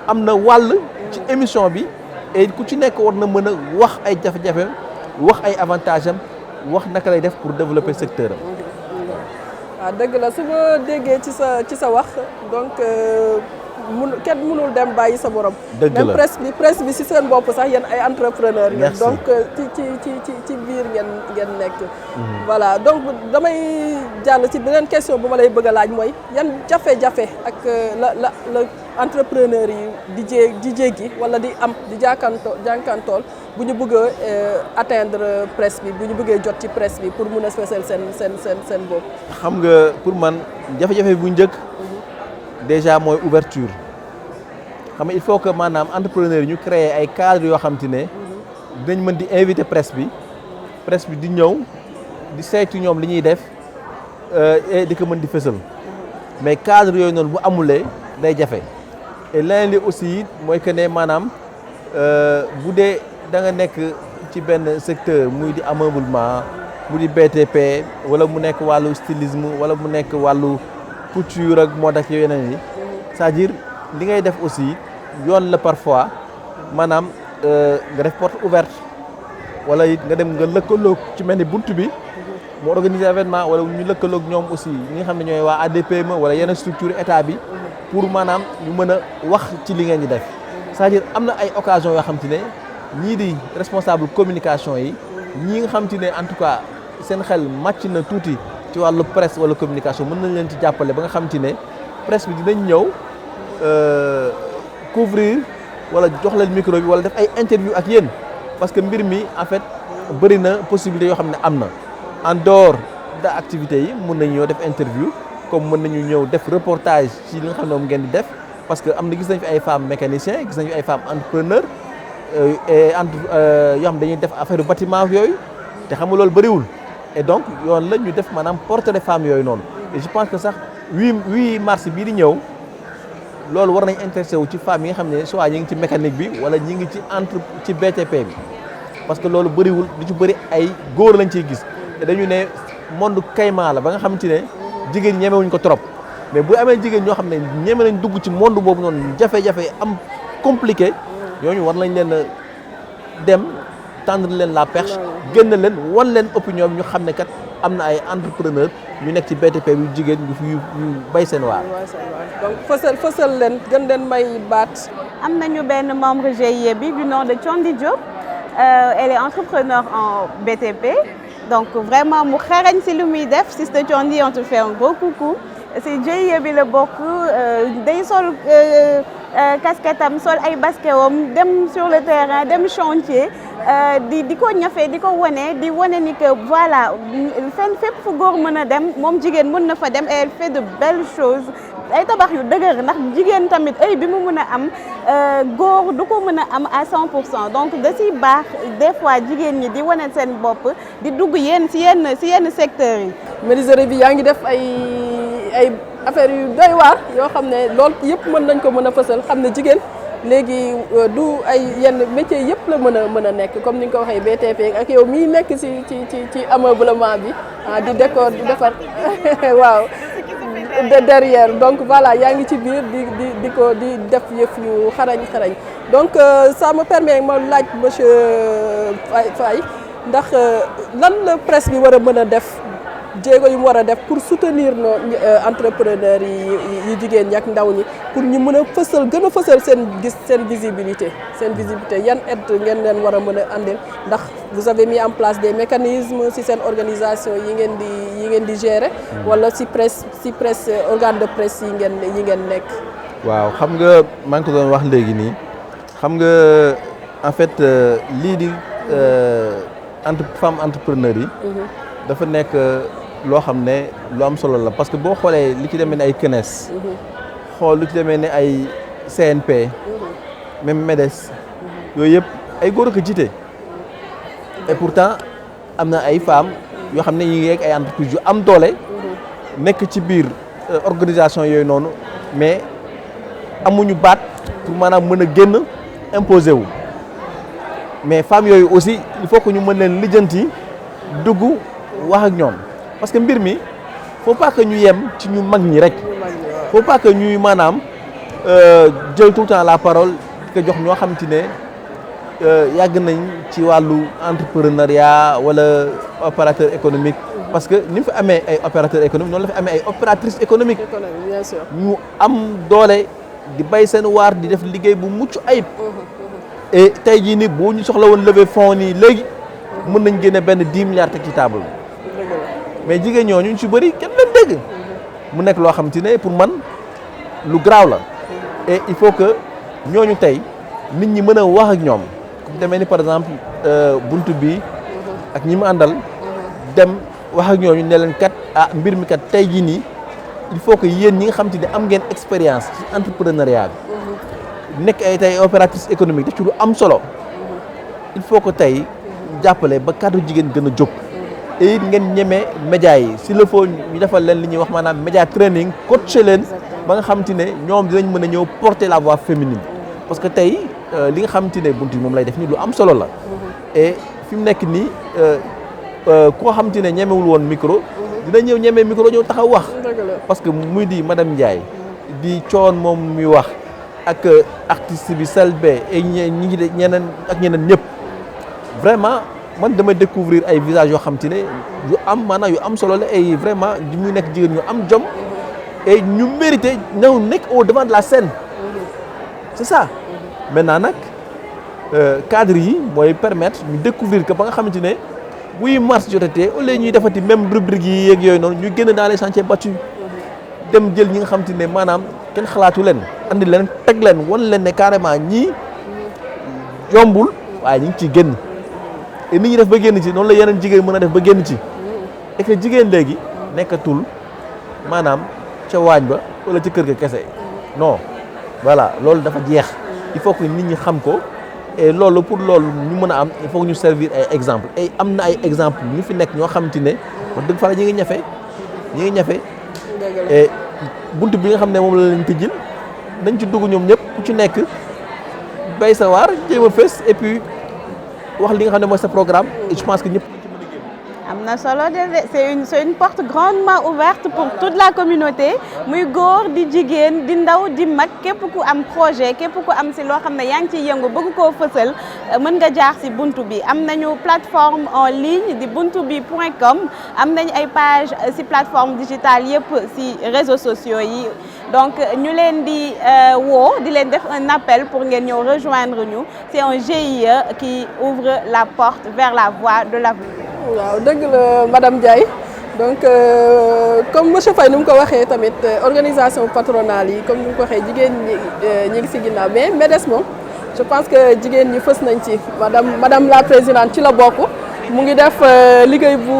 am na wàll ci émission bi et ku ci nekk war na mën a wax ay jafe-jafe wax ay avantages am wax naka lay def pour développer secteur am. waaw dëgg la su ma déggee ci sa wax donc kenn mënul dem bàyyi sa borom. dëgg la même presse bi si seen bopp sax yéen ay entrepreneur ngeen. donc ci biir ngeen nekk. voilà donc damay jàll ci beneen question bu ma lay bëgg a laaj mooy yan jafe-jafe ak la entrepreneur yi di jéggi wala di am di jànkantool bu ñu bëgg a atteindre presse bi bu ñu bëggee jot ci presse bi pour mun a fësal seen bopp. xam nga pour man jafe-jafe bu njëkk déjà mooy ouverture xam nga il faut que maanaam entrepreneur yi ñu créer ay cadres yoo xam te ne dinañ mën di inviter presse bi di ñëw di saytu ñoom li ñuy def et di ko mën di fësal mais cadre yooyu noonu bu amulee day jafe et leneen li aussi mooy que ne maanaam bu dee da nga nekk ci benn secteur muy di ameublement mu di BTP wala mu nekk wàllu stylisme wala mu nekk wàllu couture ak mode ak yeneen yi c'est-à-dire li ngay def aussi yoon la parfois maanaam nga def porte ouverte wala it nga dem nga lëkkaloog ci mel ni bunt bi mu organiser événement wala ñu lëkkaloog ñoom aussi ñi nga xam ne ñooy waa ADPME wala yeneen structure état bi pour maanaam ñu mën a wax ci li ngeen di def c'est-à-dire am na ay occasion yoo xam te ne ñii di responsable communication yi ñi nga xam te ne en tout cas seen xel màcc na tuuti ci wàllu presse wala communication mën nañ leen ci jàppale ba nga xam te ne presse bi dinañ ñëw couvrir wala jox leen micro bi wala def ay interview ak yéen parce que mbir mi en fait bëri na possibilité yoo xam ne am na en dehors de activités yi mën nañu ñëw def interview comme mën nañu ñëw def reportage ci li nga xam ne moom ngeen di def parce que am na gis nañ fi ay femmes mécaniciens gis nañ fi ay femmes entrepreneurs et yoo xam dañuy def affaire bâtiment yooyu te xam nga loolu bëriwul et donc yoon la ñu def maanaam portrait de femmes yooyu noonu et je pense que sax 8 mars bii di ñëw loolu war nañ intéressé wu ci femmes yi nga xam ne soit ñi ngi ci mécanique bi wala ñi ngi ci BTP bi parce que loolu bëriwul lu ci bëri ay góor lañ ciy gis te dañu ne monde caïman la ba nga xam ci ne jigéen ñemewuñ ko trop mais bu amee jigéen ñoo xam ne ñeme nañ dugg ci monde boobu noonu jafe-jafe am compliqué ñooñu war nañ leen a dem tendre leen la perche génn leen wan leen opinion bi ñu xam ne kat am na ay entrepreneur ñu nekk ci BTP bi jigéen ñu bay seen waar. donc fësal leen gën leen may baat. am nañu benn membre GIE bi du nom de Thiondi Diop elle est entrepreneur en BTP donc vraiment mu xarañ si lu muy def Sister Thiondi on te fait un gros coucou si GIE bi la bokk day sol casquette am sol ay basket am dem sur le terrain dem chantier di ko ñafe di ko wane ni que voilà fenn fépp fu góor mën a dem moom jigéen mën na fa dem et elle fait de belles choses ay tabax yu dëgër ndax jigéen tamit ay bi mu mën a am góor du ko mën a am à 100% donc da ciy baax des fois jigéen ñi di wane seen bopp di dugg si yenn secteurs yi. menuiserie bi yaa ngi def ay affaire yu doy waar yoo xam ne loolu yëpp mën a fësal xam ne jigéen léegi du ay yenn métiers yëpp la mën a nekk comme ni nga ko waxee BTP ak yow mii nekk ci ameublement bi di décor di defar waaw derrière donc voilà yaa ngi ci biir di def yëf yu xarañ donc ça me permet ma laaj monsieur Faye ndax lan la presse bi war a mën a def jéego yu mu war a def pour soutenir nos entrepreneurs yi jigéen ñi ak ndaw ñi pour ñu mën a fësal gën a fësal seen visibilité yan aide ngeen leen war a mën a andil ndax vous avez mis en place des mécanismes ci seen organisation yi ngeen di gérer wala ci presse organe de presse yi ngeen nekk. waaw xam nga maa ngi ko doon wax léegi nii xam nga en fait lii di femme entrepreneur yi. dafa nekk loo xam ne lu am solo la parce que boo xoolee li ci demee ne ay CNES. xool lu ci demee ne ay CNP. même MEDES. yooyu yëpp ay góor a ko jiite. et pourtant am na ay femmes yoo xam ne yi ngi ak ay entreprises yu am doole. nekk ci biir organisation yooyu noonu mais amuñu baat pour maanaam mën a génn imposer wu. mais femmes yooyu aussi il faut que ñu mën leen lijjanti dugg wax ak ñoom parce que mbir mi faut pas que ñu yem ci ñu mag ñi rek. faut pas que ñuy maanaam jël tout le temps la parole di ko jox ñoo xamante ne yàgg nañ ci wàllu entrepreneuriat wala opérateur économique. parce que ni mu fi amee ay opérateur économique noonu la fi amee ay opératrices économiques. bien sûr ñu am doole di bay seen waar di def liggéey bu mucc ayib. et tey jii nii boo ñu soxla woon lever fonds nii léegi mën nañ génne benn 10 milliards teg ci table mais jigéen ñooñu ñu ci bëri kenn leen dégg. mu nekk loo xam te ne pour man lu garaaw la. et il faut que ñooñu tey nit ñi mën a wax ak ñoom comme demee ni par exemple buntu bi ak ñi mu àndal dem wax ak ñooñu ne leen kat mbir mi kat tey jii nii il faut que yéen ñi nga xam te ne am ngeen expérience ci entrepreneuriat bi. nekk ay tey opératrice économique def ci lu am solo il faut que tey jàppale ba kàddu jigéen gën a jóg et it ngeen ñeme média yi s'il le faut ñu defal leen li ñuy wax maanaam média training coacher leen ba nga xam te ne ñoom dinañ mën a ñëw porter la voix féminine parce que tey li nga xam te ne buntu moom lay def nii lu am solo la et fi mu nekk nii koo xam te ne ñemewul woon micro dina ñëw ñeme micro ñëw taxaw wax parce que muy di madame Ndiaye di coon moom muy wax ak artiste bi Selbé et ñi de ñeneen ak ñeneen ñëpp vraiment man damay découvrir ay visages yoo xam te ne yu am maanaam yu am solo la et vraiment muy nekk jigéen ñu am jom et ñu mérité ñëw nekk au devant de la scène c'est ça maintenant nag cadre yi mooy permettre ñu découvrir que ba nga xamante ne buy mars jotatee au lieu ñuy defati même rubrique yi yeeg yooyu noonu ñu génn dans les chantiers battus dem jël ñi nga xamante ne maanaam kenn xalaatu leen andi leen teg leen wan leen ne carrément ñii yombul waaye ñu ngi ciy génn et nit ñi def ba génn ci noonu la yeneen jigéen mën a def ba génn ci et que jigéen léegi nekkatul maanaam ca waañ ba wala ci kër ga kese non voilà loolu dafa jeex il faut que nit ñi xam ko et loolu pour loolu ñu mën a am il faut que ñu servir ay exemple et am na ay exemple ñu fi nekk ñoo xamante ne wax dëgg fa la ñi ngi ñafe et bunt bi nga xam ne moom la leen tëjil nañ ci dugg ñoom ñëpp ku ci nekk bay sa waar jéem a fës et puis wax li nga xam ne mooy sa programme et je pense que ñëpp am na solo de c'est une porte grandement ouverte pour toute la communauté muy góor di jigéen di ndaw di mag képp ku am projet képp ku am si loo xam ne yaa ngi ciy yëngu bëgg koo fësal mën nga jaar si buntu bi am nañu plateforme en ligne di buntubi.com am nañu ay page si plateforme digitale yëpp si réseaux sociaux yi donc ñu leen di woo di leen def un appel pour ngeen ñëw rejoindre ñu c'est un GIE qui ouvre la porte vers la voie de l'avenir. waaw dëgg la madame Ndiaye donc comme monsieur Faye ni mu ko waxee tamit organisation patronale yi comme ni mu ko waxee jigéen ñi ngi si ginnaaw mais MEDES moom je pense que jigéen ñi fës nañ ci madame la présidente ci la bokk mu ngi def liggéey bu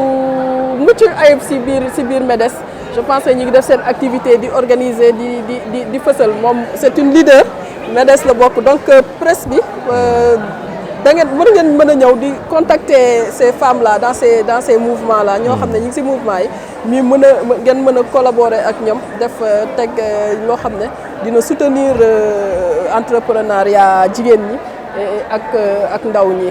mucc ayib si biir MEDES je pense que ñi ngi def seen activité di organiser di fësal moom c'est une leader MEDES la bokk donc presse bi da ngeen mën a ñëw di contacter ces femmes là dans ces mouvements là ñoo xam ne ñu ngi ci mouvement yi mi ngeen mën a collaborer ak ñoom def teg loo xam ne dina soutenir entrepreneuriat jigéen ñi ak ndaw ñi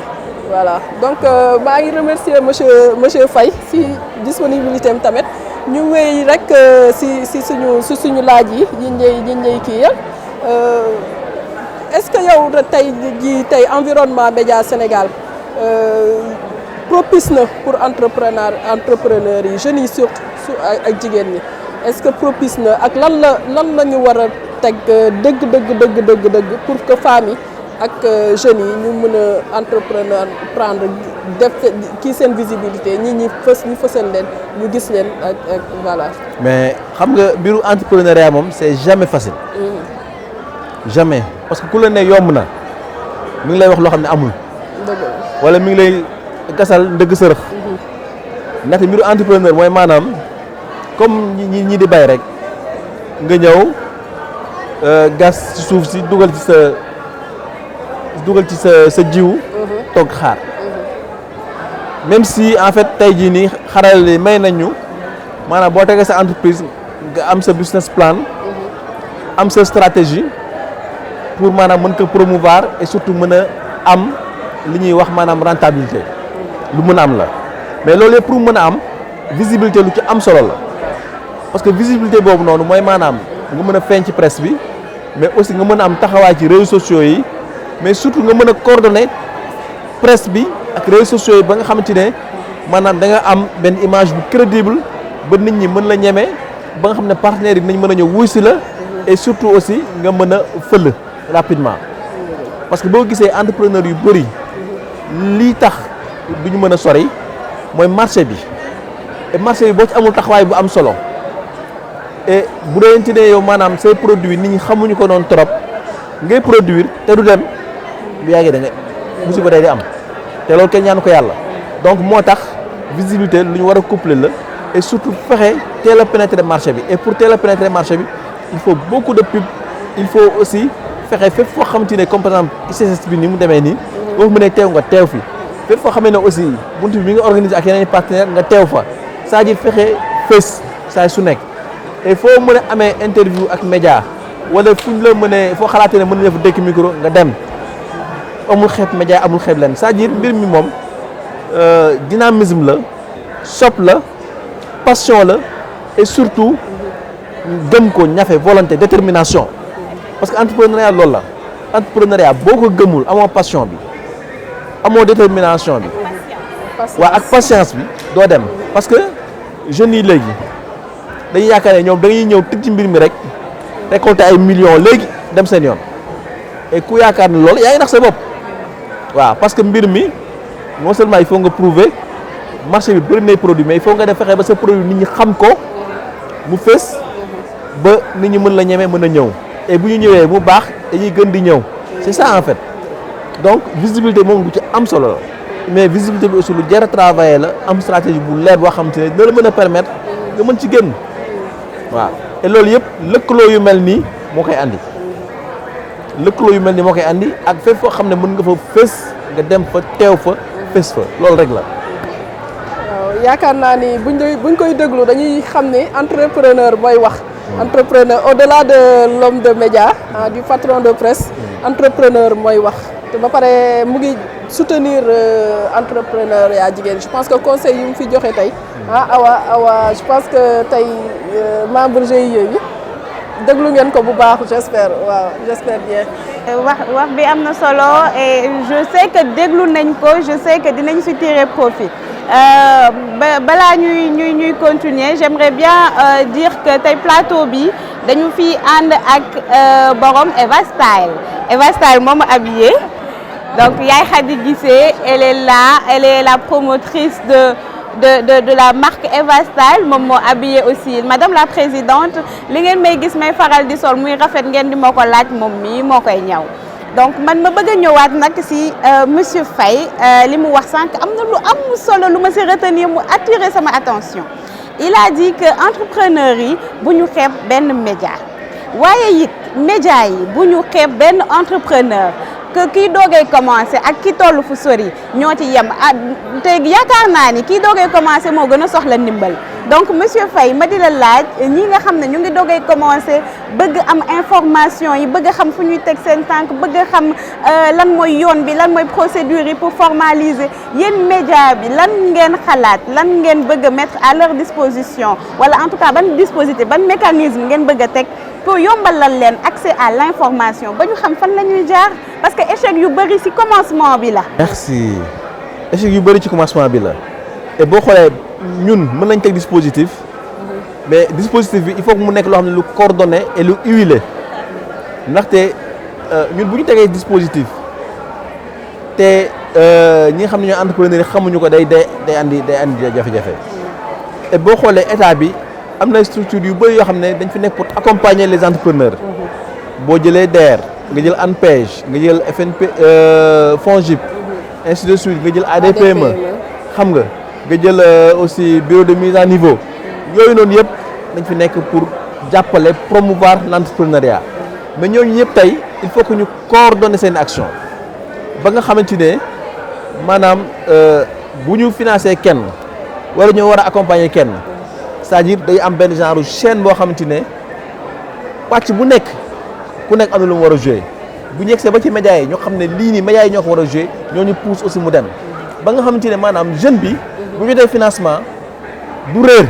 voilà donc maa ngi remercier monsieur Faye ci disponibilité am tamit ñu wéy rek ci suñu laaj yi yiñ lay kii ya est-ce que yow tey environnement média Sénégal propice na pour entrepreneurs yi jeunes yi surtout ak jigéen ñi est-ce que propice na ak lan la ñu war a teg dëgg pour que femmes yi ak jeunes yi ñu mën a prendre def kii seen visibilité ñi fësal leen ñu gis leen ak voilà. mais xam nga mbiru entrepreneuriat moom c'est jamais facile. jamais parce que ku la ne yomb na mi ngi lay wax loo xam ne amul. wala mi ngi lay gasal ndëgg sërëx. ndaxte mbiru entrepreneur mooy maanaam comme ñi di bay rek nga ñëw gas ci suuf si dugal ci sa jiw. toog xaar. même si en fait tey jii nii xarale li may nañ ñu maanaam boo tegee sa entreprise nga am sa business plan. am sa stratégie pour maanaam mën ko promouvoir et surtout mën a am li ñuy wax maanaam rentabilité lu mën a am la mais loolu yëpp pour mën a am visibilité lu ci am solo la parce que visibilité boobu noonu mooy maanaam nga mën a feeñ ci presse bi mais aussi nga mën a am taxawaay ci réseaux sociaux yi mais surtout nga mën a coordonner presse bi ak réseaux sociaux yi ba nga xamante ne maanaam da nga am benn image bu crédible ba nit ñi mën la ñeme ba nga xam ne partenaires yi dinañ mën a ñëw wuy si la et surtout aussi nga mën a fël rapidement parce que boo gisee entrepreneur yu bëri lii tax du ñu mën a sori mooy marché bi et marché bi boo ci amul taxawaay bu am solo et bu dee ne yow maanaam say produit nit ñi xamuñu ko noonu trop ngay produire te du dem bu yàggee da nga musiba day di am te loolu kenn ñaanu ko yàlla donc moo tax visibilité lu ñu war a coupler la et surtout fexe teel a pénétrer marché bi et pour teel a pénétrer marché bi il faut beaucoup de pub il faut aussi fexe fépp foo xamante ne comme par exemple ICS bi ni mu demee nii boo fa mënee teew nga teew fi fépp foo xamee ne aussi buntu bi nga organisé ak yeneen partenaire nga teew fa c'est-à-dire fexe fës saa su nekk et foo mën a amee interview ak média wala fu ñu la mënee foo xalaatee ne mën nañu fa dëkk micro nga dem amul xeeb média amul xeeb leen c'est-à-dire mbir mi moom dynamisme la sopp la passion la et surtout gëm ko ñafe volonté détermination parce que entrepreneuriat loolu la entrepreneuriat boo ko gëmul amoo passion bi amoo détermination bi waaw ak patience bi doo dem parce que jeunes yi léegi dañuy yaakaar ne ñoom dañuy ñëw tëj ci mbir mi rek récolter ay millions léegi dem seen yoon et ku yaakaar ne loolu yaa ngi nax sa bopp waaw parce que mbir mi non seulement il faut nga prouver marché bi bëri nay produit mais il faut nga def fexe ba sa produit nit ñi xam ko mu fës ba nit ñi mën la ñeme mën a ñëw et bu ñu ñëwee mu baax dañuy gën di ñëw c'est ça en fait donc visibilité moom lu ci am solo la mais visibilité bi aussi lu jar a travailler la am stratégie bu leer boo xam te ne dina la mën a permettre nga mën ci génn waaw et loolu yëpp lëkkaloo yu mel nii moo koy andi lëkkaloo yu mel nii moo koy andi ak fépp foo xam ne mën nga fa fës nga dem fa teew fa fës fa loolu rek la. waaw yaakaar naa ni buñ koy déglu dañuy xam ne entrepreneur mooy wax. entrepreneur au-delà de l'homme de média du patron de presse entrepreneur mooy wax te ba pare mu ngi soutenir entrepreneuriat jigéen je pense que conseil yu mu fi joxe tey awa je pense que tey membre GIE yi déglu ngeen ko bu baax j'espère bien. wax bi am na solo et je sais que déglu nañ ko je sais que dinañ si tirer profit. balaa ñuy continuer j'aimerais bien dire que tey plateau bi dañu fi ànd ak borom Eva Style moom habillé donc Yaay Khady Guissé elle est là elle est la promotrice de la marque Eva Style moom moo habillé aussi madame la présidente li ngeen may gis may faral di sol muy rafet ngeen di ma ko laaj moom mii moo koy ñaw donc man ma bëgg a ñëwaat nag si monsieur Faye li mu wax sànq am na lu am solo lu ma si retenir mu attirer sama attention il a dit que entrepreneurs yi bu ñu xeeb benn média waaye it média yi bu ñu xeeb benn entrepreneur que kii doogay commencé ak ki toll fu sori ñoo ci yem te yaakaar naa ni kii doogay commencé moo gën a soxla ndimbal donc monsieur Faye ma di la laaj ñi nga xam ne ñu ngi doogay commencé bëgg am information yi bëgg xam fu ñuy teg seen tànk bëgg xam lan mooy yoon bi lan mooy procédure yi pour formaliser yéen média bi lan ngeen xalaat lan ngeen bëgg a mettre à leur disposition wala en tout cas ban dispositif ban mécanisme ngeen bëgg a teg pour yombalal leen accès à l'information ba ñu xam fan la ñuy jaar parce que échec yu bëri ci commencement bi la. merci échec yu bëri ci commencement bi la et boo xoolee ñun mën nañ teg dispositif mais dispositif bi il faut que mu nekk loo xam ne lu coordonné et lu huilé ndaxte ñun bu ñu tegee dispositif te ñi nga xam ne ñooy entrepreneur yi xamuñu ko day andi jafe-jafe et boo xoolee état bi am na structure yu bëri yoo xam ne dañ fi nekk pour accompagner les entrepreneurs boo jëlee DER nga jël ANPEJ nga jël FNP FONGIP ainsi de suite nga jël ADPME xam nga jël aussi bureau de mise à niveau yooyu noonu yëpp dañ fi nekk pour jàppale promouvoir l'entrepreneuriat mais ñooñu ñëpp tey il faut que ñu coordonner seen action ba nga xamante ne maanaam bu ñu financer kenn wala ñoo war a accompagner kenn c'est-à-dire day am benn genre chaîne boo xamante ne pàcc bu nekk ku nekk am na lu mu war a jouer bu ñu yegsee ba ci médias yi ñoo xam ne lii nii médias yi ñoo ko war a jouer ñoo ñu pousse aussi mu dem ba nga xamante ne maanaam jeune bi bu ñu dee financement du réer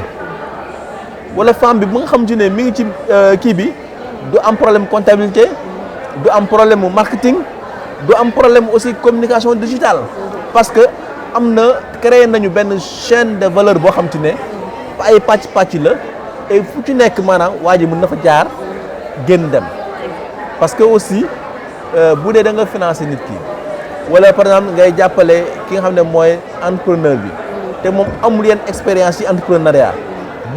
wala femme bi bu nga xamante ne mi ngi ci kii bi du am problème comptabilité du am problème mu marketing du am problème aussi communication digitale parce que am na créé nañu benn chaîne de valeur boo xamante ne ay pàcc la et fu ci nekk maanaam waa ji mën na fa jaar génn dem parce que aussi bu dee da nga financer nit ki wala par exemple ngay jàppale ki nga xam ne mooy entrepreneur bi te moom amul yenn expérience ci entrepreneuriat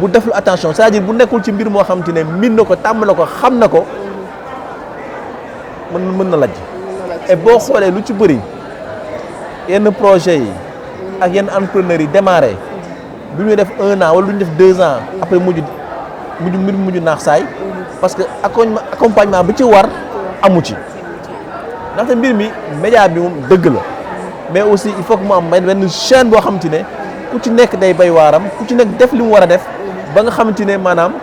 bu deful attention c'est-à-dire bu nekkul ci mbir moo xamante ne min na ko tàmm na ko xam na ko mën na lajj et boo xoolee lu ci bëri yenn projet yi ak yenn entrepreneurs yi démarré du ñu def 1 an wala du ñu def 2 ans après mujj naax saay parce que accompagnement bi ci war amu ci ndaxte mbir mi média bi moom dëgg la mais aussi il faut que mu am benn chaîne boo xamante ne ku ci nekk day bay waaram ku ci nekk def li mu war a def ba nga xamante ne maanaam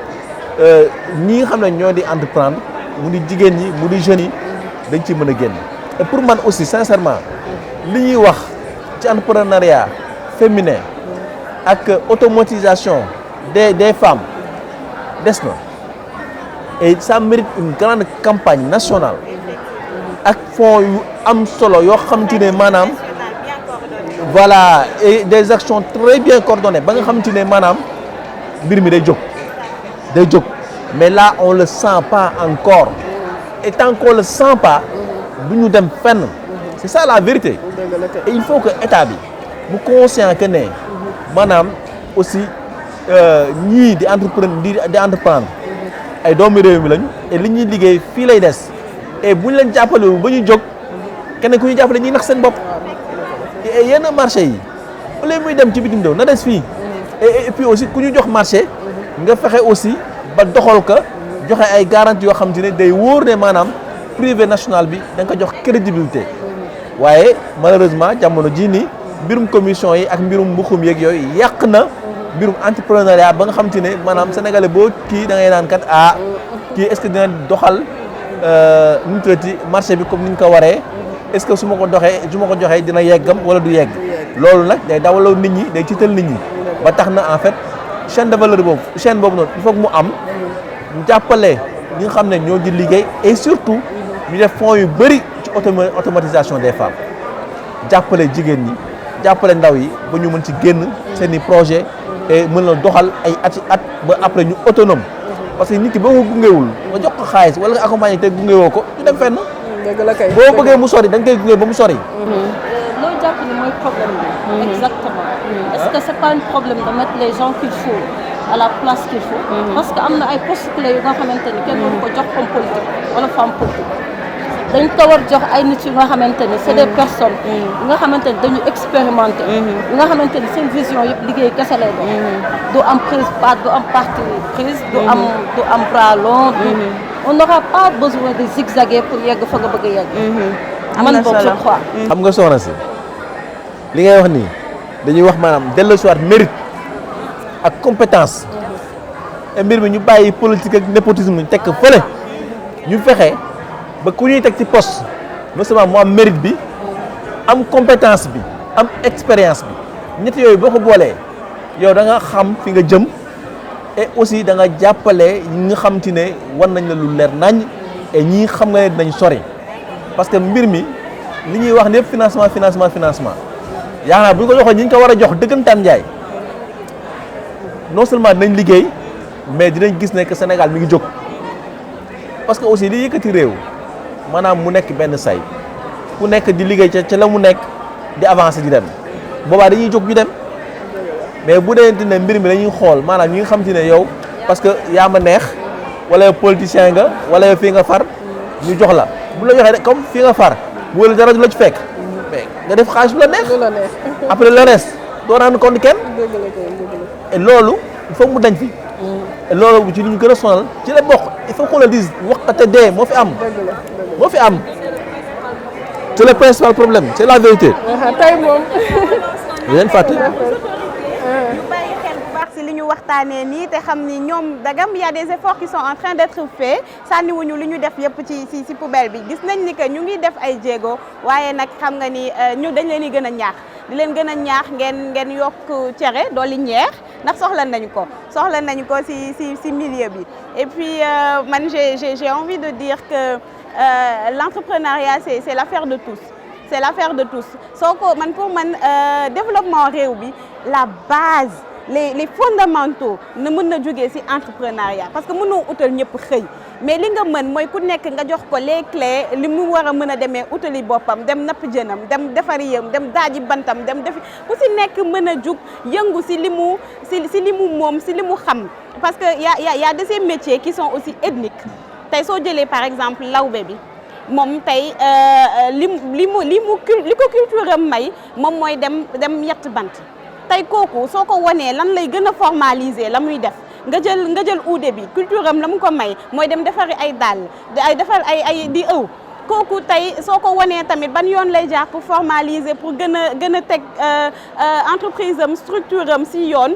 ñi nga xam ne ñoo di entreprendre mu di jigéen ñi mu di jeunes yi dañ ciy mën a génn et pour man aussi sincèrement li ñuy wax ci entrepreneuriat féminin ak automatisation des femmes des na et ça mérite une grande campagne nationale ak fonds yu am solo yoo xamante ne maanaam voilà et des actions très bien coordonnées ba nga xamante ne maanaam mbir mi day jóg mais là on le sent pas encore et tant qu'on le sent pas du ñu dem fenn c'est ça la vérité et il faut que état bi bu conscient que ne maanaam aussi ñii di entreprendre ay doomu réew mi lañu et li ñuy liggéey fii lay des et bu ñu leen jàppalewul ba ñu jóg keneen ku ñu jàppale ñuy nax seen bopp et yenn marché yi au lieu muy dem ci bitim réew na des fii et puis aussi ku ñu jox marché nga fexe aussi ba doxal ko joxe ay garantie yoo xam te ne day wóor ne maanaam privé national bi da nga ko jox crédibilité waaye malheureusement jamono jii nii mbirum commission yi ak mbirum mbuxum yeeg yooyu yàq na mbirum entrepreneuriat ba nga xam te ne maanaam sénégalais boo kii da ngay naan kat kii est-ce que dina doxal nu mu tuddati marché bi comme ni ñu ko waree est-ce que su ma ko joxee dina yeggam wala du yegg loolu nag day dawaloo nit ñi day tiital nit ñi ba tax na en fait chaîne de valeur boobu noonu il faut que mu am ñu jàppale ñi nga xam ne ñoo di liggéey et surtout ñu def fonds yu bëri ci automatisation des femmes jàppale jigéen ñi jàppale ndaw yi ba ñu mën ci génn seen i projet et mën na doxal ay at ba après ñu autonome parce que nit ki boo ko gungewul nga jox ko xaalis wala nga accompagner te gungewoo ko ñu dem fenn. dëgg la kay boo bëggee mu sori da nga koy gunge ba mu sori. loo jàpp ni mooy problème bi. exactement est-ce que c'est pas un problème de mettre les gens qu'il faut à la place qu'il faut. parce que am na ay postes clés yu nga xamante ni kenn mënu ko jox comme politique wala femme politique. dañ ko war jox ay nit yu nga xamante ni c'est des personnes yi nga xamante ni dañu expérimenter yi nga xamante ni seen vision yëpp liggéey kese lay doon du am prise pas du am partie prise du am bras long on n'aura pas besoin de zigzaguer pour yegg fa nga bëgg a yegg man boobu je crois xam nga soxna si li ngay wax nii dañuy wax maanaam delloosiwaat mérite ak compétence et mbir mi ñu bàyyi politique ak népotisme ñu tekk fële ñu fexe ba ku ñuy teg ci poste non seulement mu am mérite bi am compétence bi am expérience bi ñett yooyu boo ko boolee yow da nga xam fi nga jëm et aussi da nga jàppale ñi nga xam ci ne wan nañ la lu leer nañ et ñii xam nga ne dinañ sori parce que mbir mi li ñuy wax lépp financement yaakaar naa bu ñu ko joxoon ñi ñu ko war a jox dëggantaan njaay non seulement dinañ liggéey mais dinañ gis ne que Sénégal mi ngi jóg parce que aussi li yëkkati réew maanaam mu nekk benn say ku nekk di liggéey ca la mu nekk di avancer di dem boobaa dañuy jóg ñu dem mais bu dee ne mbir mi dañuy xool maanaam ñi nga xam te ne yow parce que yaa ma neex wala politicien nga wala fii nga far ñu jox la bu la joxee rek comme fii nga far bu wala dara du la ci fekk mais nga def xaalis bu la neex après le reste doo rendre compte kenn et loolu il faut mu dañ fi et loolu ci li ñu gën a sonal ci la bokk il faut qu'on le dise waxate dee moo fi am c'est le principal problème c'est la vérité tey moom leen fàtte si li ñu waxtaanee nii te xam ni ñoom dagam y a des efforts qui sont en train d'être faits sànniwuñu li ñu def yëpp ci poubelle bi gis nañ ni que ñu ngi def ay jéego waaye nag xam nga ni ñu dañ leen di gën a ñaax di leen gën a ñaax ngeen yokk cere dooli ñeex ndax soxla nañu ko si milieu bi et puis man j'ai envie de dire que l'entrepreneuriat c'est l'affaire de tous c'est l'affaire de tous soo ko man pour man développement réew bi la base les fondamentaux na mën na jógee ci entrepreneuriat parce que mënoo utal ñëpp xëy mais li nga mën mooy ku nekk nga jox ko les clés li mu war a mën a demee utali boppam dem napp jënam dem defari yëm dem daaji bantam dem defi ku ci nekk mën a jug yëngu ci li mu moom ci li mu xam parce que y a de ces métiers qui sont aussi ethniques tey soo jëlee par exemple lawbe bi moom tey li ko culture am may moom mooy dem yett bant tey kooku soo ko wanee lan lay gën a formaliser la muy def nga jël uude bi culture am la mu ko may mooy dem defari ay dàll ay di ëw kooku tey soo ko wanee tamit ban yoon lay jaar pour formaliser pour gën a teg entreprise am structure am si yoon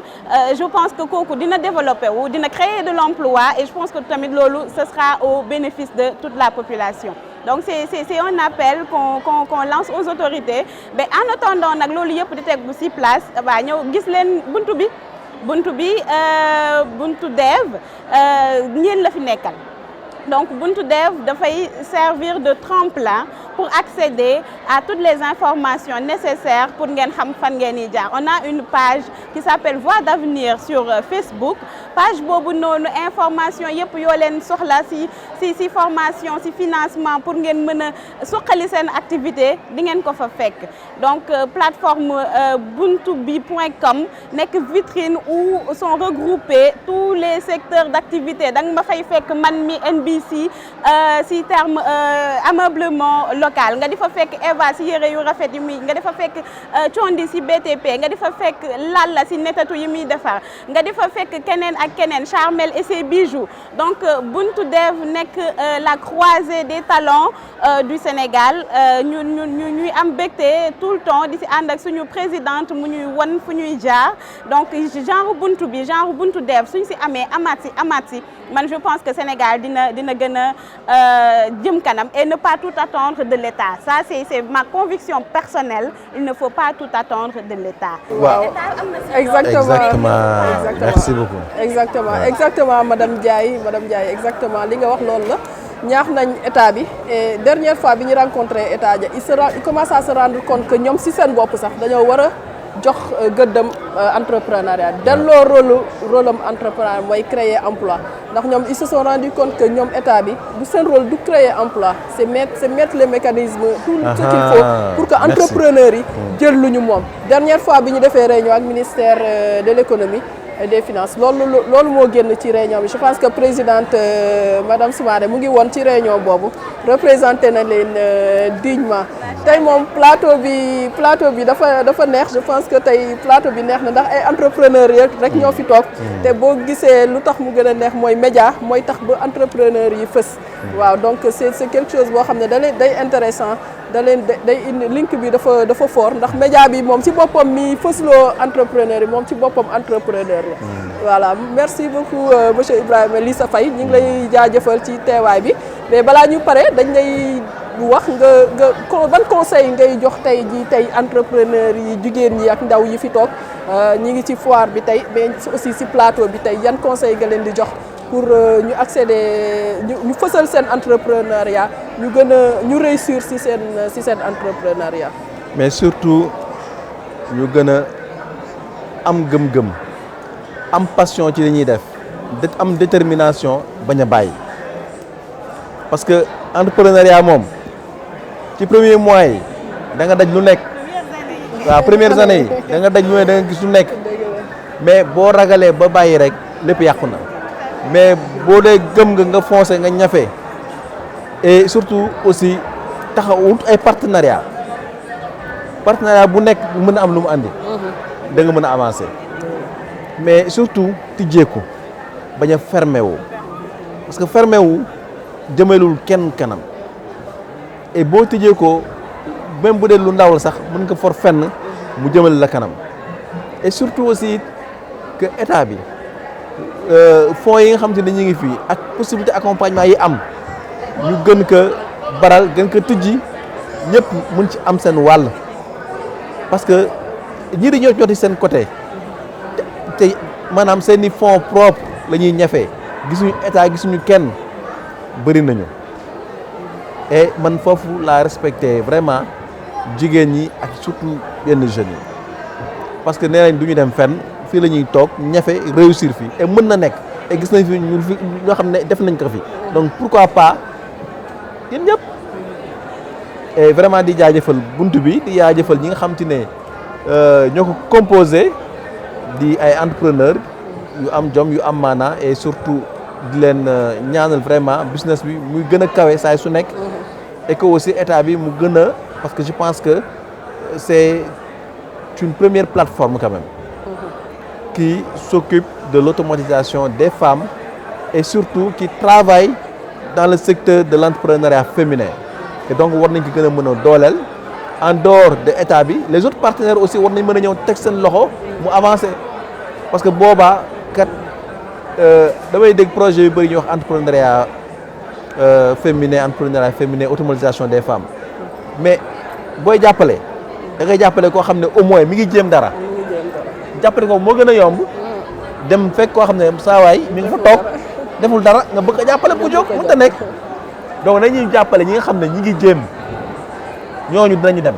je pense que kooku dina développer wu dina créer de l'emploi et je pense que tamit loolu ce sera au bénéfice de toute la population donc c'est un appel qu'on lance aux autorités mais en attendant nag loolu yëpp di teg bu si place waa ñëw gis leen buntu bi buntu dev ñeen la fi nekkal donc buntu dev dafay servir de tremplin pour accéder à toutes les informations nécessaires pour ngeen xam fan ngeen di jaar on a une page qui s'appelle Voix d'avenir sur Facebook page boobu noonu information yëpp yoo leen soxla si formation si financement pour ngeen mën a suqali seen activité di ngeen ko fa fekk donc plateforme buntubi.com nekk vitrine où sont regroupés tous les secteurs d'activité da nga ma fay fekk man mi NBC si terme ameublement local nga di fa fekk Eva si yére yu rafet yi muy nga di fa fekk Condi si BTP nga di fa fekk Lalla si netatu yi muy defar nga di fa fekk keneen ak keneen Charmel et ses bijoux donc buntu dev nekk la croisée des talents du Sénégal ñuy am bégte tout le temps di si ànd ak suñu présidente mu ñuy won fu ñuy jaar donc genre buntu dev suñ si amee amaat si man je pense que Sénégal dina gën a jëm kanam et ne pas tout attendre de l'État ça c'est ma conviction personnelle il ne faut pas tout attendre de l'État. waaw exactement merci beaucoup. exactement madame Ndiaye exactement li nga wax loolu la ñaax nañ état bi et dernière fois bi ñu rencontré état ja il commence à se rendre compte que ñoom si seen bopp sax dañoo war a jox gëddam entrepreneuriat delloo rôle am entrepreneuriat mooy créer emploi ndax ñoom ils se sont rendu compte que ñoom état bi du seen rôle du créer emploi c'est mettre les mécanismes tout ce qu'il faut pour que entrepreneurs yi jël lu ñu moom dernière fois bi ñu defee réunion ak ministère de l'économie et des finances loolu moo génn ci réunion bi je pense que présidente madame Soumaré mu ngi woon ci réunion boobu représenté na leen dignement tey moom plateau bi dafa neex je pense que tey plateau bi neex na ndax ay entrepreneurs rek ñoo fi toog te boo gisee lu tax mu gën a neex mooy média mooy tax ba entrepreneurs yi fës waaw donc c'est quelque chose boo xam ne day intéressant day indi link bi dafa fort ndax média bi moom ci boppam mi fësloo entrepreneur yi moom ci boppam entrepreneur la voilà merci beaucoup monsieur Ibrahima Lissa Faye ñu ngi lay jaajëfal ci teewaay bi mais balaa ñu pare dañ lay wax nga ban conseil ngay jox tey entrepreneur yi jigéen ñi ak ndaw yi fi toog ñi ngi ci foire bi tey mais aussi ci plateau bi tey yan conseil nga leen di jox pour ñu accéder ñu fësal seen entrepreneuriat ñu réussir ci seen entrepreneuriat. mais surtout ñu gën a am gëm-gëm am passion ci li ñuy def am détermination bañ a bàyyi parce que entrepreneuriat moom ci premier mois yi da nga daj lu nekk waaw premières années yi da nga daj lu ne da nga gis lu nekk mais boo ragalee ba bàyyi rek lépp yàqu na mais boo dee gëm nga foncé nga ñafe et surtout aussi taxawut ay partenariat bu nekk mën a am lu mu andi da nga mën a avancer mais surtout tijjeeku bañ a fermé wu parce que fermé wu jëmelul kenn kanam et boo tijjee ko même bu dee lu ndaw la sax mën nga for fenn mu jëmale la kanam et surtout aussi que état bi fonds yi nga xam te ne ñu ngi fii ak possibilité accompagnement yi am ñu gën ko baral gën ko tijji ñëpp mën ci am seen wàll parce que ñii di ñoo joti seen côté te maanaam seen i fonds propre la ñuy ñafee gisuñu état gisuñu kenn bëri nañu et man foofu laa respecté vraiment jigéen ñi ak surtout yenn jeunes yi parce que nee nañ du ñu dem fenn fii la ñuy toog ñafe réussir fii et mën na nekk et gis nañ fi ñun fi ñoo xam ne def nañ ko fi donc pourquoi pas yéen ñëpp et vraiment di jaajëfal bunt bi di jaajëfal ñi nga xam te ne ñoo ko composé di ay entrepreneur yu am jom yu am maanaa et surtout di leen ñaanal vraiment business bi muy gën a kawe saay su nekk et que aussi état bi mu gën a parce que je pense que c'est une première plateforme quand même qui s'occupe de l'automatisation des femmes et surtout qui travaille dans le secteur de l'entrepreneuriat féminin et donc war nañ ko gën a mën a dooleel en dehors de état bi les autres partenaires aussi war nañ mën a ñëw teg seen loxo mu avancer parce que boobaa kat damay dégg projet yu bëri ñuy wax entrepreneuriat féminin automatisation des femmes mais booy jàppale da ngay jàppale koo xam ne au moins mi ngi jéem dara jàppale ko moo gën a yomb dem fekk koo xam ne saa waay mi nga fa toog deful dara nga bëgg a jàppale bu jóg mënta nekk donc nañuy jàppale ñi nga xam ne ñi ngi jéem ñooñu dinañu dem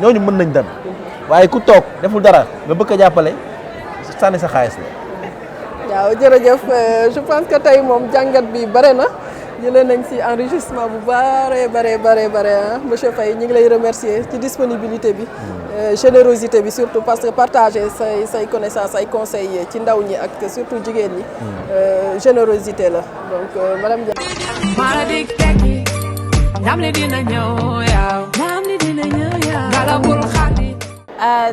ñooñu mën nañ dem waaye ku toog deful dara nga bëgg a jàppale sànni sa xaalis la. waaw jërëjëf je pense que tey moom jàngat bi bare na jëlee nañ ci enrichissement bu bare monsieur Faye ñu ngi lay remercier ci disponibilité bi générosité bi surtout parce que partager say connaissances ay conseils ci ndaw ñi ak surtout jigéen ñi générosité la donc madame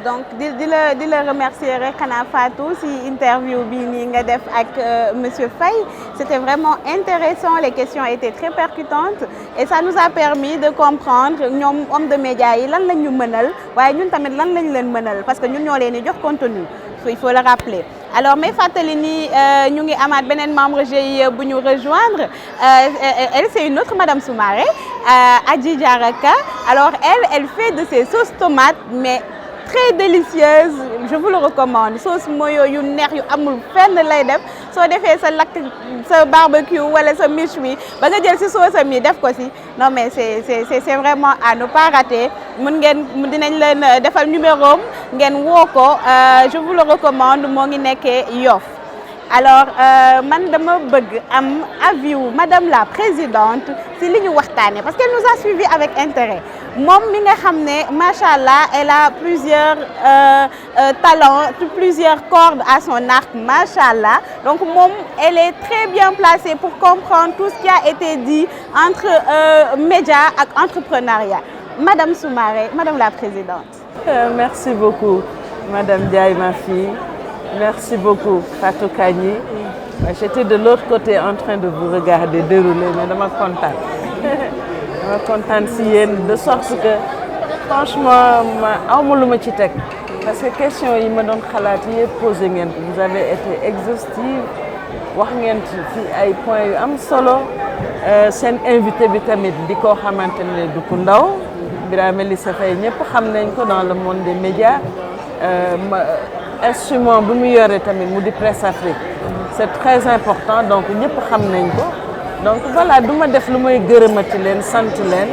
donc di la remercier rek xanaa Fatou si interview bi nii nga def ak monsieur Faye c'était vraiment intéressant les questions étaient très percutantes et ça nous a permis de comprendre ñoom hommes de médias yi lan lañ ñu mënal waaye ñun tamit lan lañ leen mënal parce que ñun ñoo leen di jox contenu il faut le rappeler alors may fàttali ni ñu ngi amaat beneen membre GIE bu ñu rejoindre elle c'est une autre madame Soumaré Adji Diaraka alors elle fait de ces sauces tomates mais très délicieuse je vous le recommande sauce moyo yu neex yu amul fenn lay def soo defee sa lakk sa barbecue wala sa méchoui ba nga jël ci sauce mi def ko ci non mais c'est vraiment à ne pas rater mën ngeen dinañ leen defal numéro ngeen woo ko je vous le recommande moo ngi nekkee Yoff alors man dama bëgg am avis wu madame la présidente ci li ñu waxtaanee parce qu'elle nous a suivi avec intérêt moom mi nga xam ne macha allah elle a plusieurs talents plusieurs cordes à son arc macha allah donc moom elle est très bien placée pour comprendre tout ce qui a été dit entre médias ak entrepreneuriat madame Soumaré madame la présidente. Merci beaucoup madame Ndiaye ma fille. Merci beaucoup Fatou Kani. J'étais de l'autre côté en train de vous regarder dérouler mais dama kontaan dama kontaan si yéen de sorte que franchement awma lu ma ci teg parce que question yi ma doon xalaat yëpp posé ngeen ko vous avez été exhaustive wax ngeen fi ay points yu am solo seen invité bi tamit di koo xamante ne du ku ndaw Birame Lissa Faye ñëpp xam nañ ko dans le monde des médias instrument bu mu yore tamit mu di Presse Afrique c'est très important donc ñëpp xam nañ ko donc voilà du ma def lu may gërëmati leen sant leen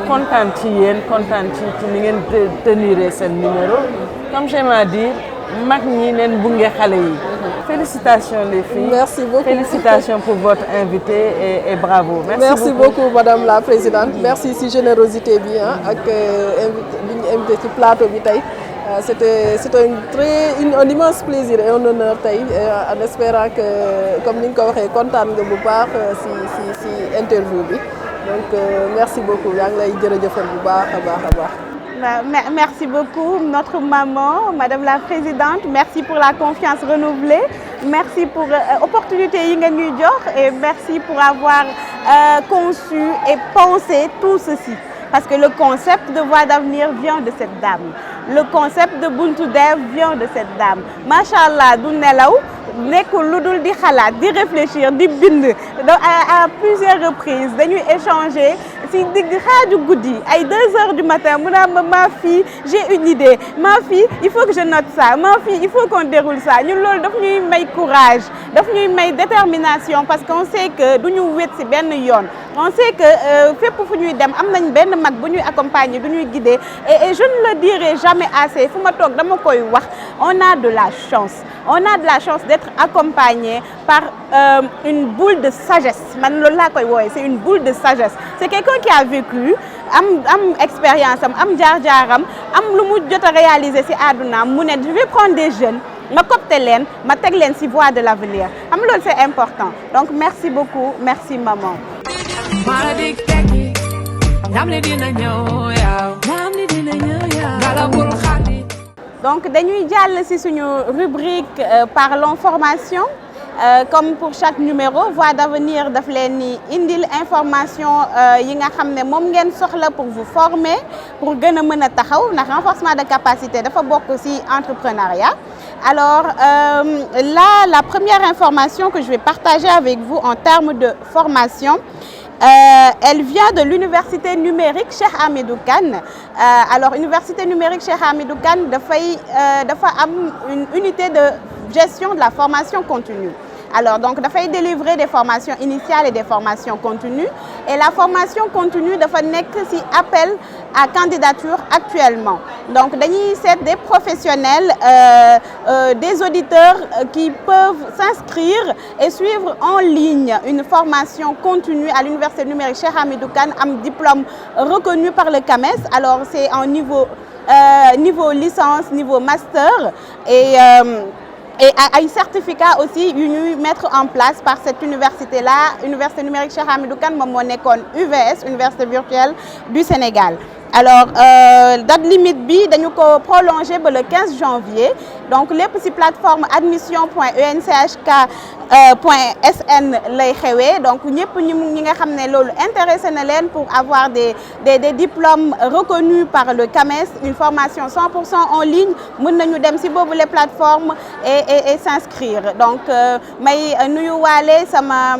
kontaan ci yéen kontaan ci ni ngeen tenir seen numéro comme j'aime à dire mag ñi leen bunge xale yi. Félicitations les filles. Merci beaucoup. Félicitations pour votre invité et bravo. Merci beaucoup Madame la Présidente. Merci si générosité bi ak bi ñu invité ci plateau bi tey. C'était un immense plaisir et un honneur tey en espérant que comme ni nga ko waxee kontaan nga bu baax si interview bi donc merci beaucoup yaa ngi lay jërëjëfal bu baax a baax. Merci beaucoup notre maman, Madame la Présidente. Merci pour la confiance renouvelée. Merci pour l'opportunité et merci pour avoir conçu et pensé tout ceci. Parce que le concept de Voix d'avenir vient de cette dame. Le concept de Buntu Dev vient de cette dame. Machallah, du nelaw nekkul lu dul di xalaat di réfléchir di bind à plusieurs reprises dañuy échanger si digg xaaju guddi ay 2 heures du matin mu naan ma fille j'ai une idée ma fille il faut que je note ça ma fille il faut qu'on déroule ça ñun loolu daf ñuy may courage daf ñuy may détermination parce qu'on sait que duñu wét si benn yoon on sait que fépp fu ñuy dem am nañ benn mag bu ñuy accompagner du ñuy guider et je ne le dirai jamais assez fu ma toog dama koy wax on a de la chance. On a de la chance d'être accompagné par une boule de sagesse. C'est une boule de sagesse. C'est quelqu'un qui a vécu, am expérience, am jaar-jaaram, am lu mu jot a réaliser ci àdduna mu ne je vais prendre des jeunes, ma copte leen, ma teg leen ci voie de l'avenir. Xam loolu c'est important. Donc merci beaucoup, merci maman. Donc dañuy jàll ci suñu rubrique parlons formation comme pour chaque numéro Voix d'avenir daf leen ni indil information yi nga xam ne moom ngeen soxla pour vous former pour gën a mën a taxaw ndax renforcement de capacité dafa bokk ci entrepreneuriat. Alors là la première information que je vais partager avec vous en termes de formation elle vient de l'université numérique Cheikh Hamidou Kane. Alors université numérique Cheikh Hamidou Kane dafa am une unité de gestion de la formation continue. Alors donc dafay délivrer des formations initiales et des formations continues et la formation continue dafa nekk ci appel à candidature actuellement. Donc dañuy seet des professionnels des auditeurs qui peuvent s'inscrire et suivre en ligne une formation continue à l'université numérique Cheikh Hamidou Kane am diplôme reconnu par le CAMES. Alors c'est en niveau licence, niveau master et un certificat aussi yu ñuy mettre en place par cette université-là, Université numérique Cheikh Hamidou Kane moom moo nekkoon UVS, Université virtuelle du Sénégal. Alors date limite bi dañu ko prolonger ba le 15 janvier donc lépp ci plateforme admission.unchk.sn lay xewee donc ñëpp ñi nga xam ne loolu intéressé na leen pour avoir des diplômes reconnus par le CAMES, une formation 100% en ligne mën nañu dem ci boobu les plateformes et s'inscrire. Donc may nuyu waale sama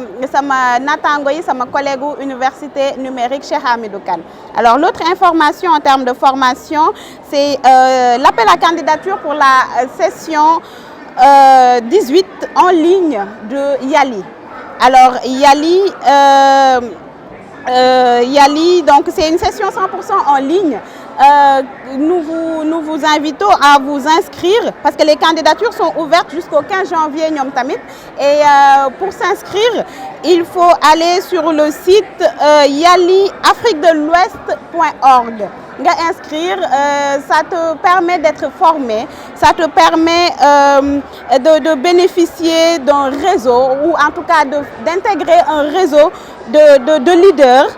natango yi sama collègue université numérique Cheikh Hamidou Kane. Alors l'autre information en termes de formation, c'est l'appel à candidature pour la session 18 en ligne de YALI. Alors YALI, donc c'est une session 100% en ligne. Nous vous invitons à vous inscrire parce que les candidatures sont ouvertes jusqu'au 15 janvier ñoom tamit et pour s'inscrire il faut aller sur le site yaliafriquedelouest.org nga inscrire ça te permet d'être formé, ça te permet de bénéficier d'un réseau ou en tout cas d'intégrer un réseau de leaders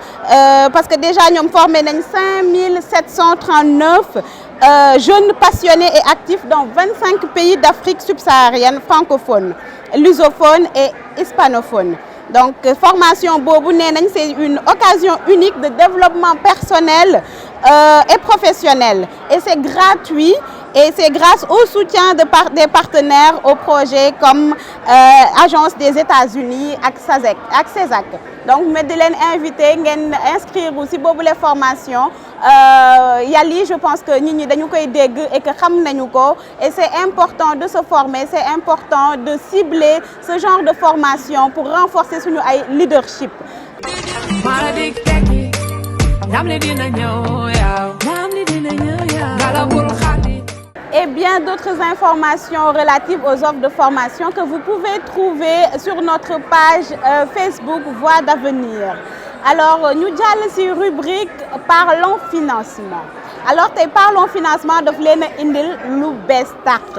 parce que déjà ñoom formé nañ 5739 jeunes passionnés et actifs dans 25 pays d'Afrique subsaharienne francophone, lusophone et hispanophone. Donc formation boobu nee nañ c'est une occasion unique de développement personnel et professionnel et c'est gratuit et c'est grâce au soutien des partenaires au projet comme Agence des États-Unis ak CESAC. Donc ma di leen invité ngeen inscrire aussi boobu les formations YALI je pense que nit ñi dañu koy dégg et que xam nañu ko et c'est important de se former, c'est important de cibler ce genre de formation pour renforcer suñu ay leadership. et bien d'autres informations relatives aux offres de formation que vous pouvez trouver sur notre page Facebook Voix d'avenir. Alors ñu jàll ci rubrique Parlons financement. Alors tey Parlons financement daf leen a indil lu bees tàq.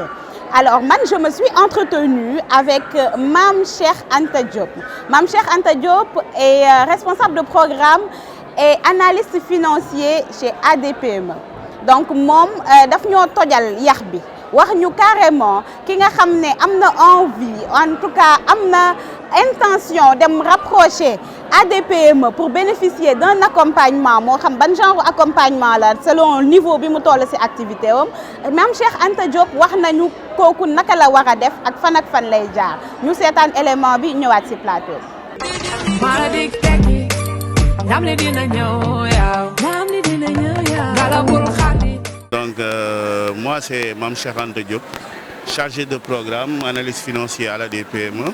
Alors man je me suis entretenue avec Mame Cheikh Anta Diop. Mame Cheikh Anta Diop est responsable de programme et analyste financier chez ADPME. Donc moom daf ñoo tojal yax bi wax ñu carrément ki nga xam ne am na envie en tout cas am na intention dem rapprocher ADPME pour bénéficier d'un accompagnement moo xam ban genre accompagnement la selon niveau bi mu toll ci activité am Mame Cheikh Anta Diop wax nañu kooku naka la war a def ak fan lay jaar ñu seetaan élément bi ñëwaat ci plateau. Donc moi c'est Mame Cheikh Anta Diop, chargé de programme, analyste financier à la DPME.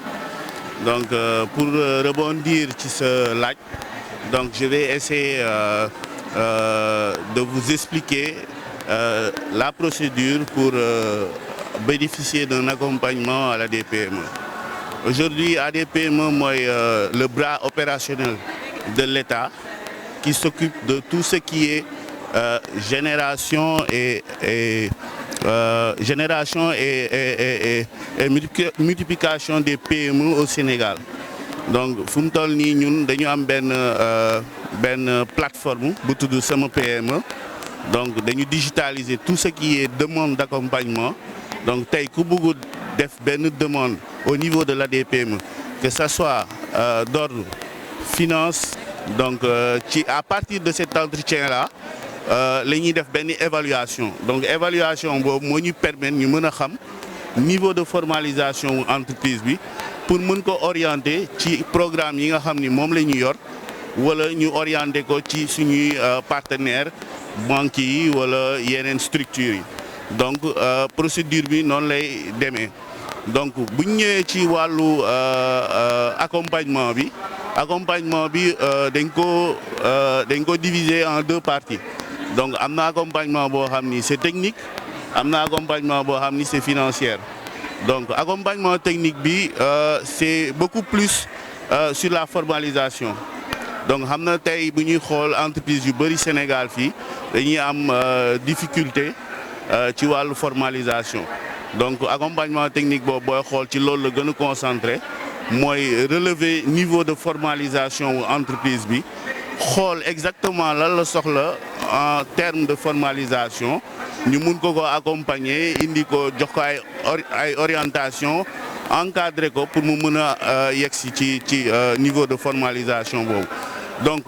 Donc pour rebondir sur ce lac, donc je vais essayer de vous expliquer la procédure pour bénéficier d'un accompagnement à la DPME. Aujourd'hui, ADPME mooy le bras opérationnel de l'État qui s'occupe de tout ce qui est génération et multiplication des PME au Sénégal. Donc fu mu toll nii ñun dañu am benn plateforme bu tudd Sama PME. Donc dañu digitaliser tout ce qui est demande d'accompagnement. Donc tey ku bëgg def benn demande au niveau de l'ADPME, que ça soit d'ordre finance, donc à partir de cet entretien-là la ñuy def benn évaluation. Donc évaluation boobu moo ñu permettre ñu mën a xam niveau de formalisation entreprise bi pour mën ko orienter ci programme yi nga xam ni moom la ñu yor wala ñu orienter ko ci suñuy partenaires banques yi wala yeneen structures yi. Donc procédure bi noonu lay demee. Donc bu ñu ñëwee ci wàllu accompagnement bi dañ ko diviser en deux parties. Donc am na accompagnement boo xam ni c'est technique, am na accompagnement boo xam ni c'est financier. Donc accompagnement technique bi c'est beaucoup plus sur la formalisation. Donc xam na tey bu ñuy xool entreprise yu bari Sénégal fii dañuy am difficulté ci wàllu formalisation. Donc accompagnement technique boobu booy xool ci loolu la gën a concentré mooy relever niveau de formalisation entreprise bi xool exactement lan la soxla en termes de formalisation ñu mun ko accompagner indi ko jox ko ay orientation encadrer ko pour mu mën a yegsi ci niveau de formalisation boobu. Donc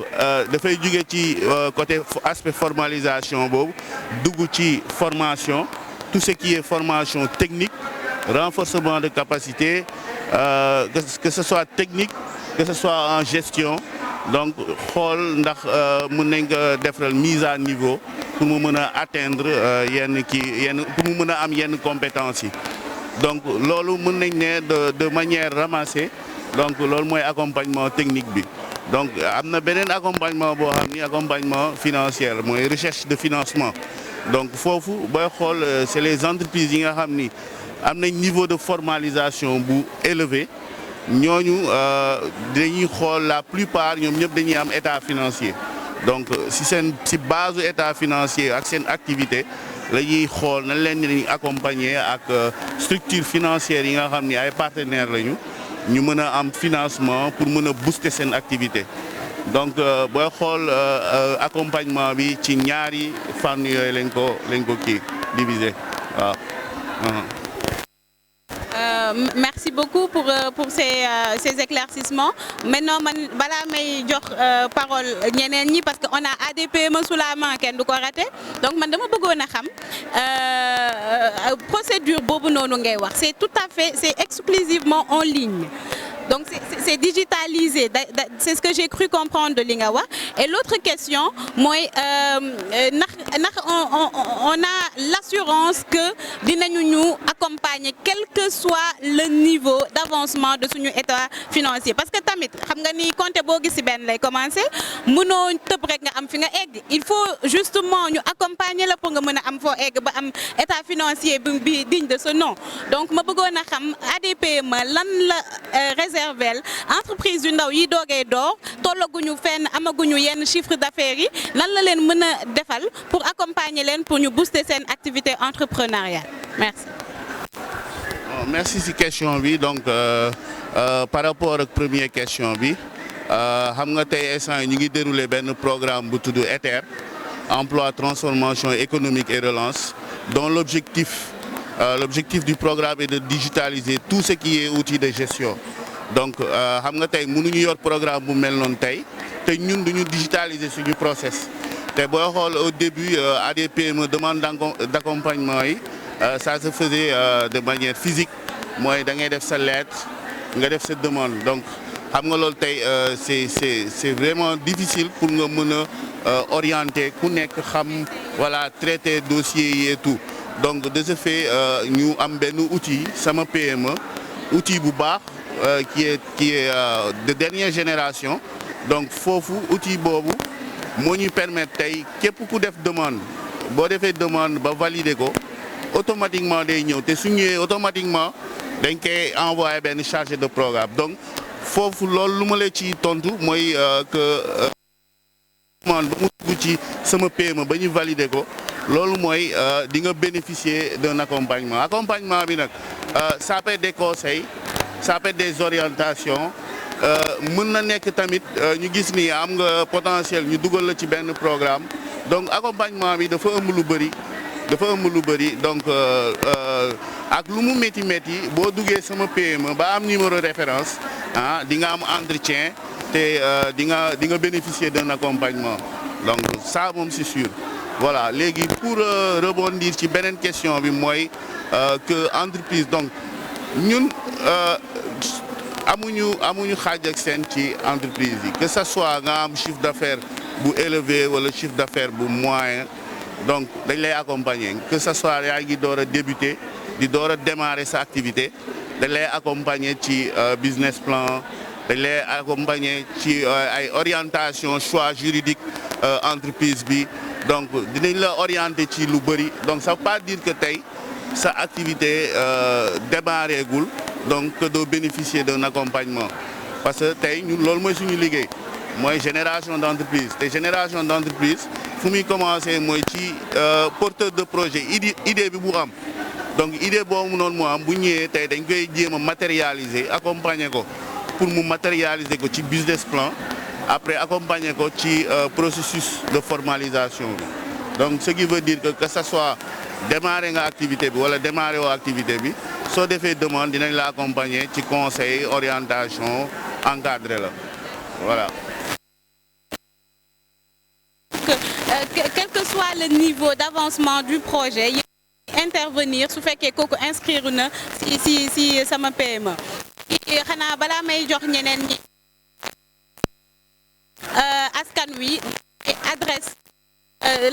dafay jóge ci côté aspect formalisation boobu dugg ci formation, tout ce qui est formation technique, renforcement de capacité, que ce soit technique, que ce soit en gestion. Donc xool ndax mën nañ ko defal mise à niveau pour mu mën a atteindre pour mu mën a am yenn compétences yi. Donc loolu mën nañ ne de manière ramassée. Donc loolu mooy accompagnement technique bi. Donc am na beneen accompagnement boo xam ni accompagnement financier mooy recherche de financement. Donc foofu booy xool c'est les entreprises yi nga xam ni am nañ niveau de formalisation bu élevé. Ñooñu dañuy xool la plupart ñoom ñëpp dañuy am état financier. Donc si base état financier ak seen activité la ñuy xool nañ leen di accompagner ak structure financière yi nga xam ni ay partenaires lañu ñu mën a am financement pour mën a booster seen activité. Donc booy xool accompagnement bi ci ñaari fànn yooyu lañ ko kii diviser waaw. Merci beaucoup pour ces éclaircissements. Maintenant man balaa may jox parole ñeneen ñi parce que on a ADPME sous la main kenn du ko raté. Donc man dama bëggoon a xam procédure boobu noonu ngay wax c'est exclusivement en ligne. Donc c'est digitalisé, c'est ce que j'ai cru comprendre de li nga wax. Et l'autre question mooy ndax on a l'assurance que dinañu ñu accompagner quel que soit le niveau d'avancement de suñu état financier parce que tamit xam nga ni compter boo gis ci benn lay commencer mënoo tëb rek nga am fi nga egg il faut justement ñu accompagner la pour nga mën a am foo egg ba am état financier bi digne de ce nom donc ma bëggoon a xam ADPME lan la réserver entreprise yu ndaw yi doogee door tollaguñu fenn amaguñu yenn chiffre d'affaires yi lan la leen mën a defal pour accompagner leen pour ñu booster seen activité entrepreneuriale merci. Merci ci question bi donc par rapport ak première question bi xam nga tey instant ñu ngi dérouler benn programme bu tudd ETER emploi transformation économique et relance dont l'objectif du programme est de digitaliser tout ce qui est outil de gestion donc xam nga tey mënuñu yor programme bu mel noonu tey te ñun duñu digitaliser suñu process te booy xool au début ADPME demande d'accompagnement yi ça se faisait de manière physique mooy da ngay def sa lettre nga def sa demande donc xam nga loolu tey c'est vraiment difficile pour nga mën a orienter ku nekk xam voilà traiter dossier yi et tout donc de ce fait ñu am benn outil sama PME outil bu baax qui est de dernière génération donc foofu outil boobu moo ñuy permettre tey képp ku def demande boo defee demande ba valider ko automatiquement day ñëw te su ñëwee automatiquement dañ koy envoyer benn chargé de programme donc foofu loolu lu ma la ci tontu mooy que demande ba mu dugg ci sama PME ba ñu valider ko loolu mooy di nga bénéficier d'un accompagnement bi nag ça peut être des conseils ça peut être des orientations mën na nekk tamit ñu gis ni am nga potentiel ñu dugal la ci benn programme donc accompagnement bi dafa ëmb lu bëri donc ak lu mu métti boo duggee sama PME ba am numéro référence di nga am entretien te di nga bénéficier d'un accompagnement donc ça moom c'est sûr voilà léegi pour rebondir ci beneen question bi mooy que entreprise donc ñun amuñu xaaj ak seen ci entreprise yi que ça soit nga am chiffre d'affaires bu élevé wala chiffre d'affaires bu moyen donc dañ lay accompagner que ça soit yaa ngi door a débuter di door a démarrer sa activité dañ lay accompagner ci business plan dañ lay accompagner ci ay orientation choix juridique entreprise bi donc dinañ la orienter ci lu bëri donc ça veut pas dire que tey sa activité démarré gul donc que doo bénéficier d'un accompagnement parce que tey ñun loolu mooy suñu liggéey mooy génération d'entreprise te génération d'entreprise fu muy commencer mooy ci porteur de projet idée bi bu am donc idée boobu noonu moo am bu ñëwee tey dañ koy jéem a matérialiser accompagner ko pour mu matérialiser ko ci business plan après accompagner ko ci processus de formalisation bi donc ce qui veut dire que ça soit démarrer nga activité bi wala démarrer woo activité bi soo defee demande dinañ la accompagner ci conseil orientation encadré la voilà. Quel que soit le niveau d'avancement du projet intervenir su fekkee kooku inscrire na si sama PME xanaa balaa may jox ñeneen ñi askan wi adresse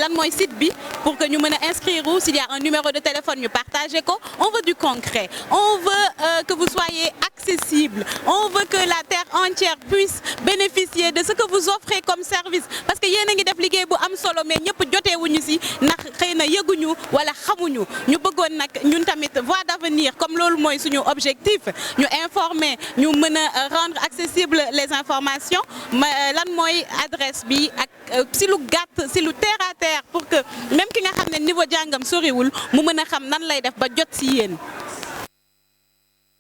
lan mooy site bi pour que ñu mën a inscrire s'il y a un numéro de téléphone ñu partager ko on veut du concret on veut que vous soyez accessible on veut que la terre entière puisse bénéficier de ce que vous offrez comme service parce que yéen a ngi def liggéey bu am solo mais ñëpp joteewuñu si ndax xëy na yëguñu wala xamuñu ñu bëggoon nag ñun tamit voie d'avenir comme loolu mooy suñu objectif ñu informer ñu mën a rendre accessible les informations lan mooy adresse bi ak si lu gàtt si lu terre à terre pour que même ki nga xam ne niveau jàngam soriwul mu mën a xam nan lay def ba jot si yéen.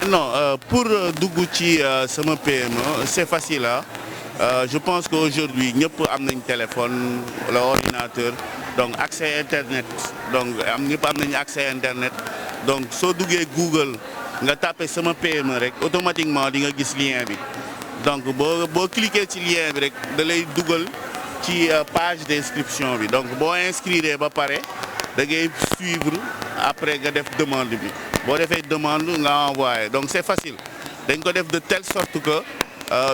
Non pour dugg ci sama PME c'est facile je pense qu'aujourd'hui ñëpp am nañ téléphone wala ordinateur donc accès internet donc ñëpp am nañu accès internet donc soo duggee Google nga tapé sama PME rek automatiquement di nga gis lien bi donc boo cliquer ci lien bi rek da lay dugal ci page d'inscription bi donc boo inscrire ba pare da ngay suivre après nga def demande bi boo defee demande nga envoyé donc c'est facile dañ ko def de telle sorte que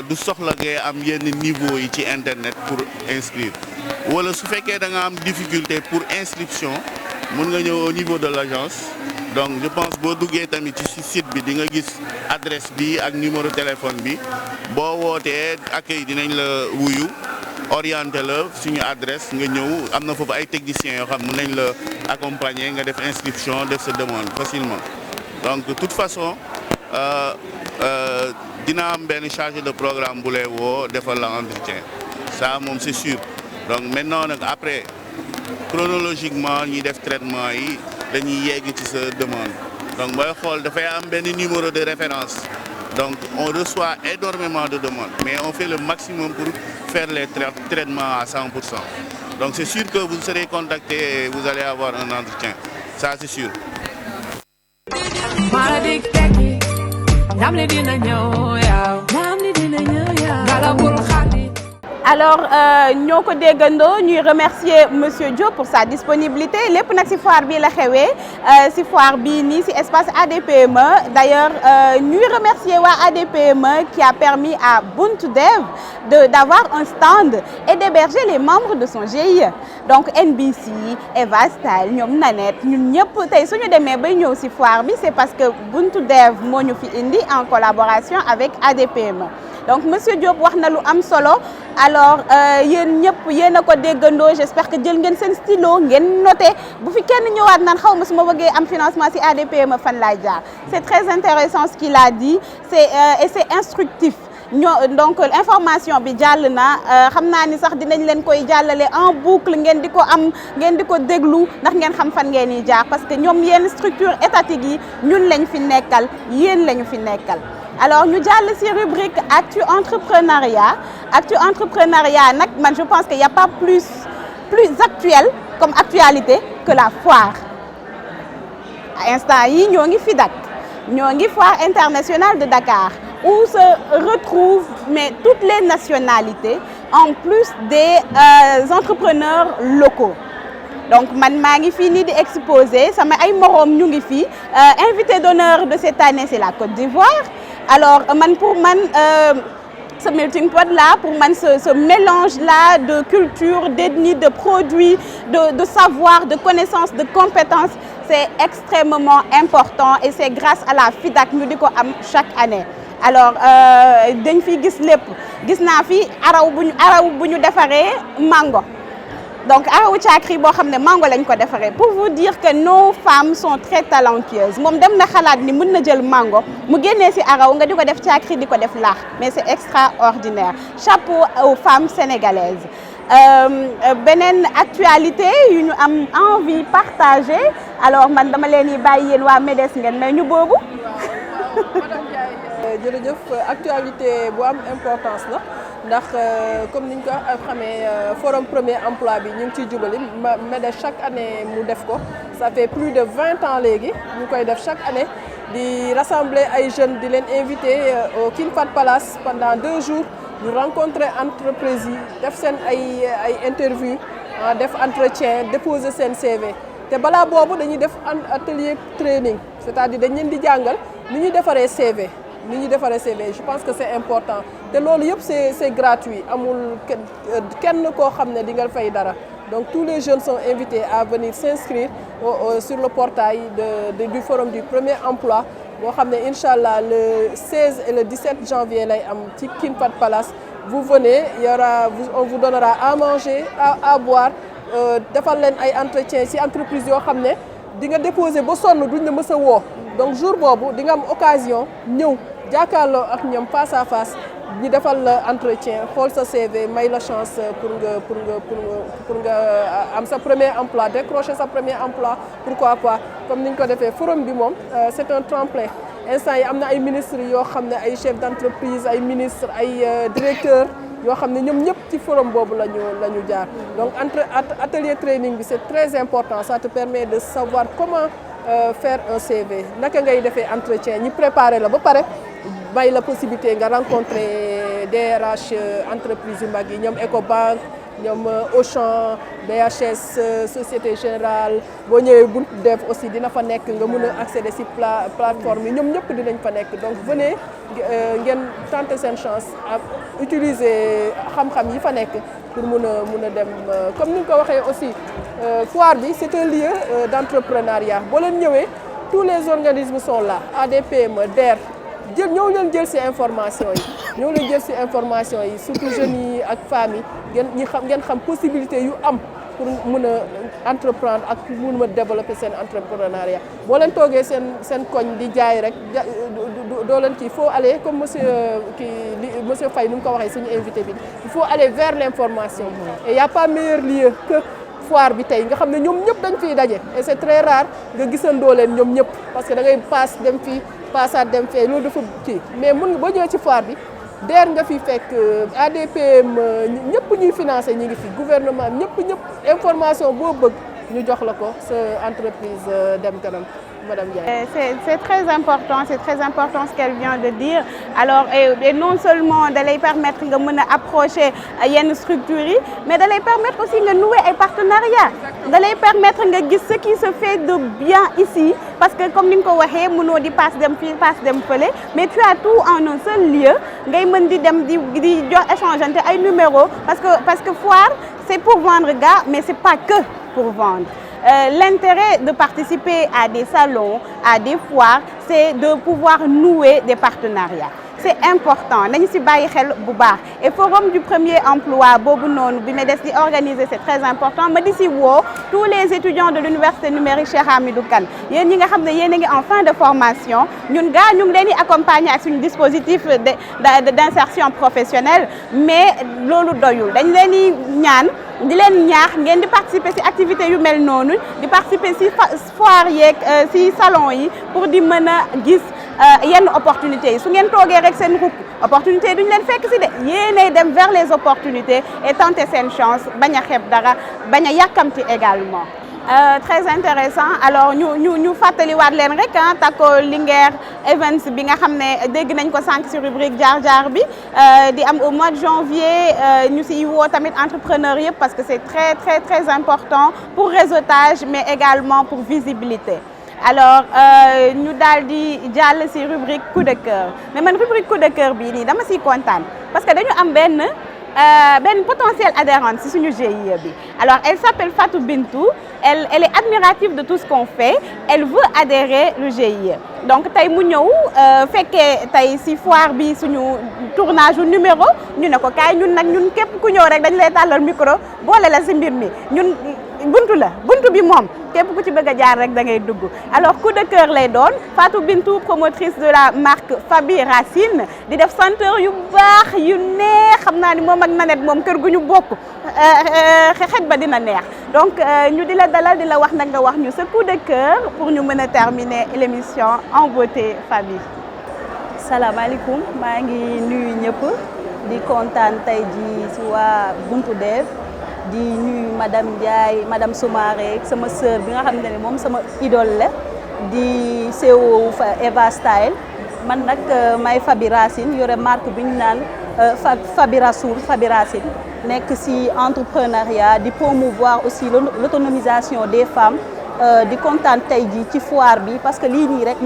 du soxla ngay am yenn niveau yi ci internet pour inscrire wala su fekkee da nga am difficulté pour inscription mën nga ñëw au niveau de l'agence donc je pense boo duggee tamit ci site bi di nga gis adresse bi ak numéro téléphone bi boo wootee accueil dinañ la wuyu orienté la suñu adresse nga ñëw am na foofu ay techniciens yoo xam mën nañ la accompagner nga def inscription def sa demande facilement donc de toute façon dina am benn chargé de programme bu lay woo defal la entretien ça moom c'est sûr donc maintenant nag après chronologiquement ñuy def traitement yi dañuy yegg ci sa demande donc booy xool dafay am benn numéro de référence donc on reçoit énormément de demandes mais on fait le maximum pour faire les traitements à 100%. Donc c'est sûr que vous serez contacté et vous allez avoir un entretien, ça c'est sûr. Alors ñoo ko déggandoo ñuy remercier monsieur Diop pour sa disponibilité lépp nag ci foire bi la xewee ci foire bi nii ci espace ADPME d'ailleurs ñuy remercier waa ADPME qui a permis à Buntu Dev d'avoir un stand et d'héberger les membres de son GIE donc NBC Eva Style ñoom Nanette ñun ñëpp tey suñu demee bay ñëw ci foire bi c'est parce que Buntu Dev moo ñu fi indi en collaboration avec ADPME. Donc monsieur Diop wax na lu am solo alors yéen ñëpp yéen a ko déggandoo j'espère que jël ngeen seen stylo ngeen noté bu fi kenn ñëwaat naan xaw ma su ma bëggee am financement ci ADPME fan laay jaar c'est très intéressant ce qu'il a dit et c'est instructif donc information bi jàll na xam naa ni sax dinañ leen koy jàllale en boucle ngeen di ko am ngeen di ko déglu ndax ngeen xam fan ngeen di jaar parce que ñoom yenn structure étatique yi ñun lañ fi nekkal yéen lañu fi nekkal. Alors ñu jàll ci rubrique actu entrepreneuriat nag man je pense qu'il y a pas plus actuel comme actualité que la foire à instant yi ñoo ngi FIDAK ñoo ngi foire internationale de Dakar où se retrouvent mais toutes les nationalités en plus des entrepreneurs locaux. Donc man maa ngi fii nii di exposer sama ay moroom ñu ngi fii invité d'honneur de cette année c'est la Côte d'Ivoire. Alors pour man ce melting pot là pour man ce mélange là de culture d'ethnie de produits de savoir de connaissances de compétences c'est extrêmement important et c'est grâce à la FIDAK ñu di ko am chaque année. Alors dañ fi gis lépp gis naa fi araw bu ñu defaree mango. Donc arawu caakri boo xam ne mango lañ ko defaree pour vous dire que nos femmes sont très talentueuses moom dem na xalaat ni mën na jël mango mu génnee ci araw nga di ko def caakri di ko def laax mais c'est extraordinaire chapeau aux femmes sénégalaises beneen actualité yu ñu am envie partager alors man dama leen di bàyyi yéen waa MEDES ngeen may ñu boobu. Madame Ndiaye jërëjëf actualité bu am importance la. ndax comme niñ ko xamee forum premier emploi bi ñu ngi ciy jubali MEDES chaque année mu def ko ça fait plus de 20 ans léegi ñu koy def chaque année di rassembler ay jeunes di leen inviter au King Fahd Palace pendant 2 jours ñu rencontrer entreprises yi def seen ay interview def entretien déposer seen CV te balaa boobu dañuy def atelier training c'est-à-dire dañ leen di jàngal ni ñuy defaree CV. ni ñuy defaree CV je pense que c'est important te loolu yëpp c'est gratuit amul kenn koo xam ne di nga fay dara donc tous les jeunes sont invités à venir s'inscrire sur le portail du forum du premier emploi boo xam ne incha allah le 16 et le 17 janvier lay am ci King Fahd Palace vous venez on vous donnera à manger à boire defal leen ay entretien ci entreprise yoo xam ne di nga déposer ba sonn duñ la mës a woo donc jour boobu di nga am occasion ñëw jàkkaarloo ak ñoom face à face ñu defal la entretien xool sa CV may la chance pour nga am sa premier emploi décrocher sa premier emploi pourquoi pas comme niñ ko defee forum bi moom c'est un tremplin instant yi am na ay ministres yoo xam ne ay chefs d'entreprise ay ministres ay directeurs yoo xam ne ñoom ñëpp ci forum boobu la ñu jaar donc atelier training bi c'est très important ça te permet de savoir comment faire un CV naka ngay defee entretien ñi préparer la ba pare bay la possibilité nga rencontrer DRH entreprise yu mag yi ñoom Ecobank ñoom Auchan BHS Société Générale boo ñëwee Buntu Dev aussi dina fa nekk nga mën a accéder ci plateforme yi ñoom ñëpp dinañ fa nekk donc venez ngeen tenter seen chance ak utiliser xam-xam yi fa nekk pour mën a dem comme ni nga ko waxee aussi foire bi c'est un lieu d'entrepreneuriat boo leen ñëwee tous les organismes sont là ADPME DER jël ñëw leen jël ci information yi ñëw leen jël ci information yi surtout jeunes yi ak famille ngeen xam possibilité yu am pour mën a entreprendre ak mën a développer seen entrepreneuriat boo leen toogee seen koñ di jaay rek doo leen kii faut aller comme monsieur Faye ni mu ko waxee suñu invité bi il faut aller vers l'information et y a pas meilleur lieu que foire bi tey nga xam ne ñoom ñëpp dañ fiy daje et c'est très rare nga gisandoo leen ñoom ñëpp parce que da ngay paas dem fii paasaat dem fee loolu dafa kii mais mën nga boo ñëwee ci foire bi DER nga fi fekk ADPM ñëpp ñuy financé ñi ngi fi gouvernement ñëpp information boo bëgg ñu jox la ko sa entreprise dem kanam Madame Ndiaye. C'est très important ce qu'elle vient de dire alors et non seulement da lay permettre nga mën a approcher yenn structures yi mais da lay permettre aussi nga nouer ay partenariats da lay permettre nga gis ce qui se fait de bien ici parce que comme ni nga ko waxee mënoo di passe dem fii passe dem fële mais tu as tout en un seul lieu ngay mën di dem di jox échangeante ay numéros parce que foire c'est pour vendre gars mais c'est pas que pour vendre. L'intérêt de participer à des salons, à des foires, c'est de pouvoir nouer des partenariats. C'est important nañu ci bàyyi xel bu baax et forum du premier emploi boobu noonu bi MEDES di organiser c'est très important ma di ci woo tous les étudiants de l'université numérique Cheikh Hamidou Kane yéen ñi nga xam ne yéen a ngi en fin de formation ñun gaa ñu ngi leen di accompagner ak suñu dispositif d'insertion professionnelle mais loolu doyul dañ leen di ñaan di leen ñaax ngeen di participer ci activités yu mel noonu di participer ci foire yeeg ci salon yi pour di mën a gis yenn opportunités yi su ngeen toogee rek seen ruq opportunité yi duñu leen fekk ci de yéenay dem vers les opportunités et tenter seen chance bañ a xeeb dara bañ a yàkkamti également. Très intéressant alors ñu fàttaliwaat leen rek Tako Linguère Events bi nga xam ne dégg nañ ko sànq ci rubrique jaar-jaar bi di am au mois de janvier ñu ci woo tamit entrepreneurs yëpp parce que c'est très important pour réseautage mais également pour visibilité. Alors ñu daal di jàll ci rubrique coup de cœur mais man rubrique coup de cœur bii nii dama ciy kontaan parce que dañu am benn potentielle adhérente ci suñu GIE bi alors elle s'appelle Fatou Bintou elle est admirative de tout ce qu'on fait elle veut adhérer le GIE donc tey mu ñëw fekkee tey ci foire bi suñu tournage numéro ñu ne ko kaay ñun képp ku ñëw rek dañ lay tàllal micro boole la ci mbir mi ñun buntu bi moom képp ku ci bëgg a jaar rek da ngay dugg alors coup de cœur lay doon Fatou Bintou promotrice de la marque Fabi Racine di def senteur yu baax yu neex xam naa ni moom ak Nanette moom kër gu ñu bokk xet ba dina neex donc ñu di la dalal di la wax nag nga wax ñu sa coup de cœur pour ñu mën a terminer l'émission en beauté Fabi. salaamaaleykum maa ngi nuyu ñëpp di kontaan tey ji ci waa Buntu Dev di nuyu madame Ndiaye madame Soumaré sama sœur bi nga xam ne moom sama idole la di CEO Eva Style man nag may Fabi Racine yore marque bi ñu naan Fabi Racine nekk ci entrepreneuriat di promouvoir aussi l'autonomisation des femmes di kontaan tey ji ci foire bi parce que lii nii rek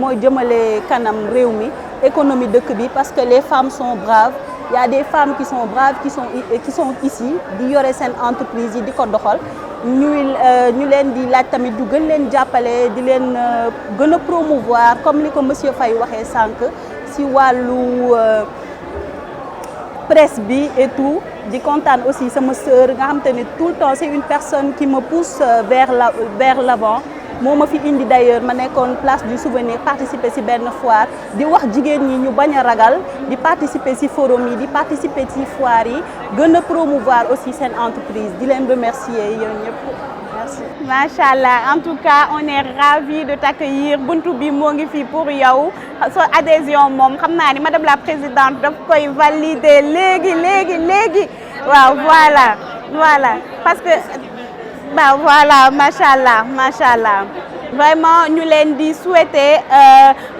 mooy jëmale kanam réew mi économie dëkk bi parce que les femmes sont braves. Il y a des femmes qui sont braves qui sont ici di yore seen entreprise yi di ko doxal ñu leen di laaj tamit du gën leen jàppale di leen gën a promouvoir comme li ko monsieur Faye waxee sànq ci wàllu presse bi et tout di kontaan aussi sama sœur nga xam te ne tout le temps c'est une personne qui me pousse vers l'avant moo ma fi indi d'ailleurs ma nekkoon place du souvenir participer ci benn foire di wax jigéen ñi ñu bañ a ragal di participer ci forum yi di participer ci foire yi gën a promouvoir aussi seen entreprise di leen remercier yéen ñëpp merci. Machallah en tout cas on est ravis de t'accueillir buntu bi moo ngi fii pour yow so adhésion moom xam naa ni madame la présidente daf koy valider léegi waaw voilà parce que. Bah voilà, machallah. Vraiment, nous leur souhaiter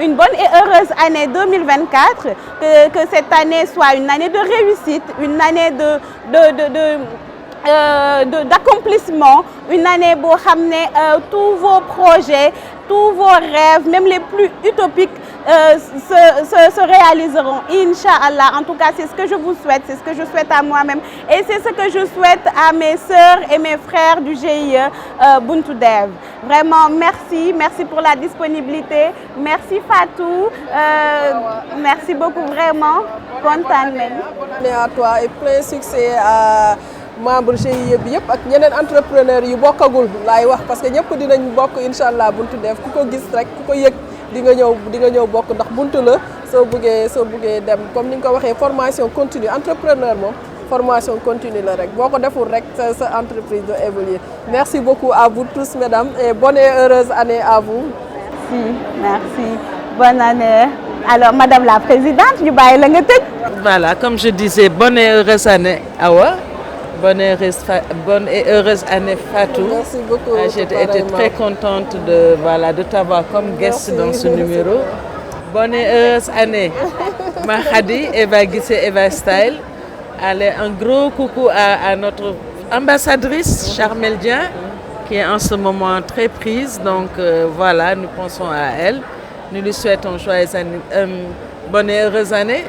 une bonne et heureuse année 2024, que cette année soit une année de réussite, une année d'accomplissement, une année pour ramener tous vos projets, tous vos rêves, même les plus utopiques, se réaliseront, Inch'Allah. En tout cas, c'est ce que je vous souhaite, c'est ce que je souhaite à moi-même et c'est ce que je souhaite à mes sœurs et mes frères du GIE Buntu Dev. Vraiment, merci pour la disponibilité. Merci Fatou, merci beaucoup vraiment. Kontaan nañu. À toi et plein succès à membre GIE bi yëpp ak ñeneen entrepreneurs yu bokkagul laay wax parce que ñëpp dinañ bokk incha allah Buntu Dev ku ko gis rek ku ko yëg di nga ñëw bokk ndax buntu la soo buggee dem comme ni nga ko waxee formation continue entrepreneur moom formation continue la rek boo ko deful rek sa entreprise doit évoluer. Merci beaucoup à vous tous mesdames et bonne et heureuse année à vous. Merci. Bonne année. Alors madame la présidente ñu bàyyi la nga tëj. Voilà, comme je disais, bonne et heureuse année Awa. Bonne et heureuse année Fatou. Merci beaucoup. J'ai été très contente de t'avoir comme guest dans ce numéro. Bonne et heureuse année Mahadi, Eva Guissé, Eva Style. Allez, un gros coucou à notre ambassadrice Charmel Dieng qui est en ce moment très prise. Donc voilà, nous pensons à elle. Nous lui souhaitons joyeuse année, bonne et heureuse année.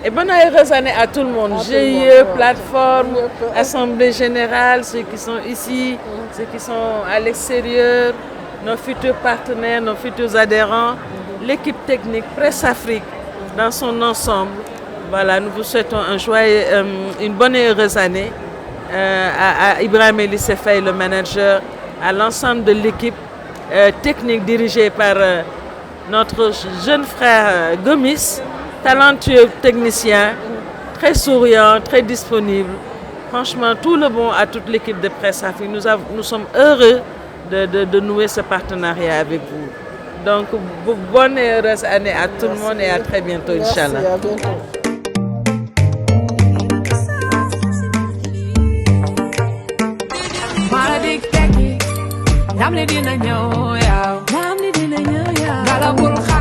Et bonne et heureuse année à tout le monde. GIE, plateforme, assemblée générale, ceux qui sont ici, ceux qui sont à l'extérieur, nos futurs partenaires, nos futurs adhérents, l'équipe technique, Presse Afrique dans son ensemble. Voilà, nous vous souhaitons une bonne et heureuse année à Ibrahim Elissé Faye, le manager, à l'ensemble de l'équipe technique dirigée par notre jeune frère Gomis, talentueux technicien, très souriant, très disponible. Franchement, tout le bon à toute l'équipe de Presse Afrique. Nous sommes heureux de nouer ce partenariat avec vous. Donc, bonne et heureuse année à tout le monde et à très bientôt, Inch'Allah. Merci, à bientôt. Namni dina ñëw yaw, namni dina ñëw yaw.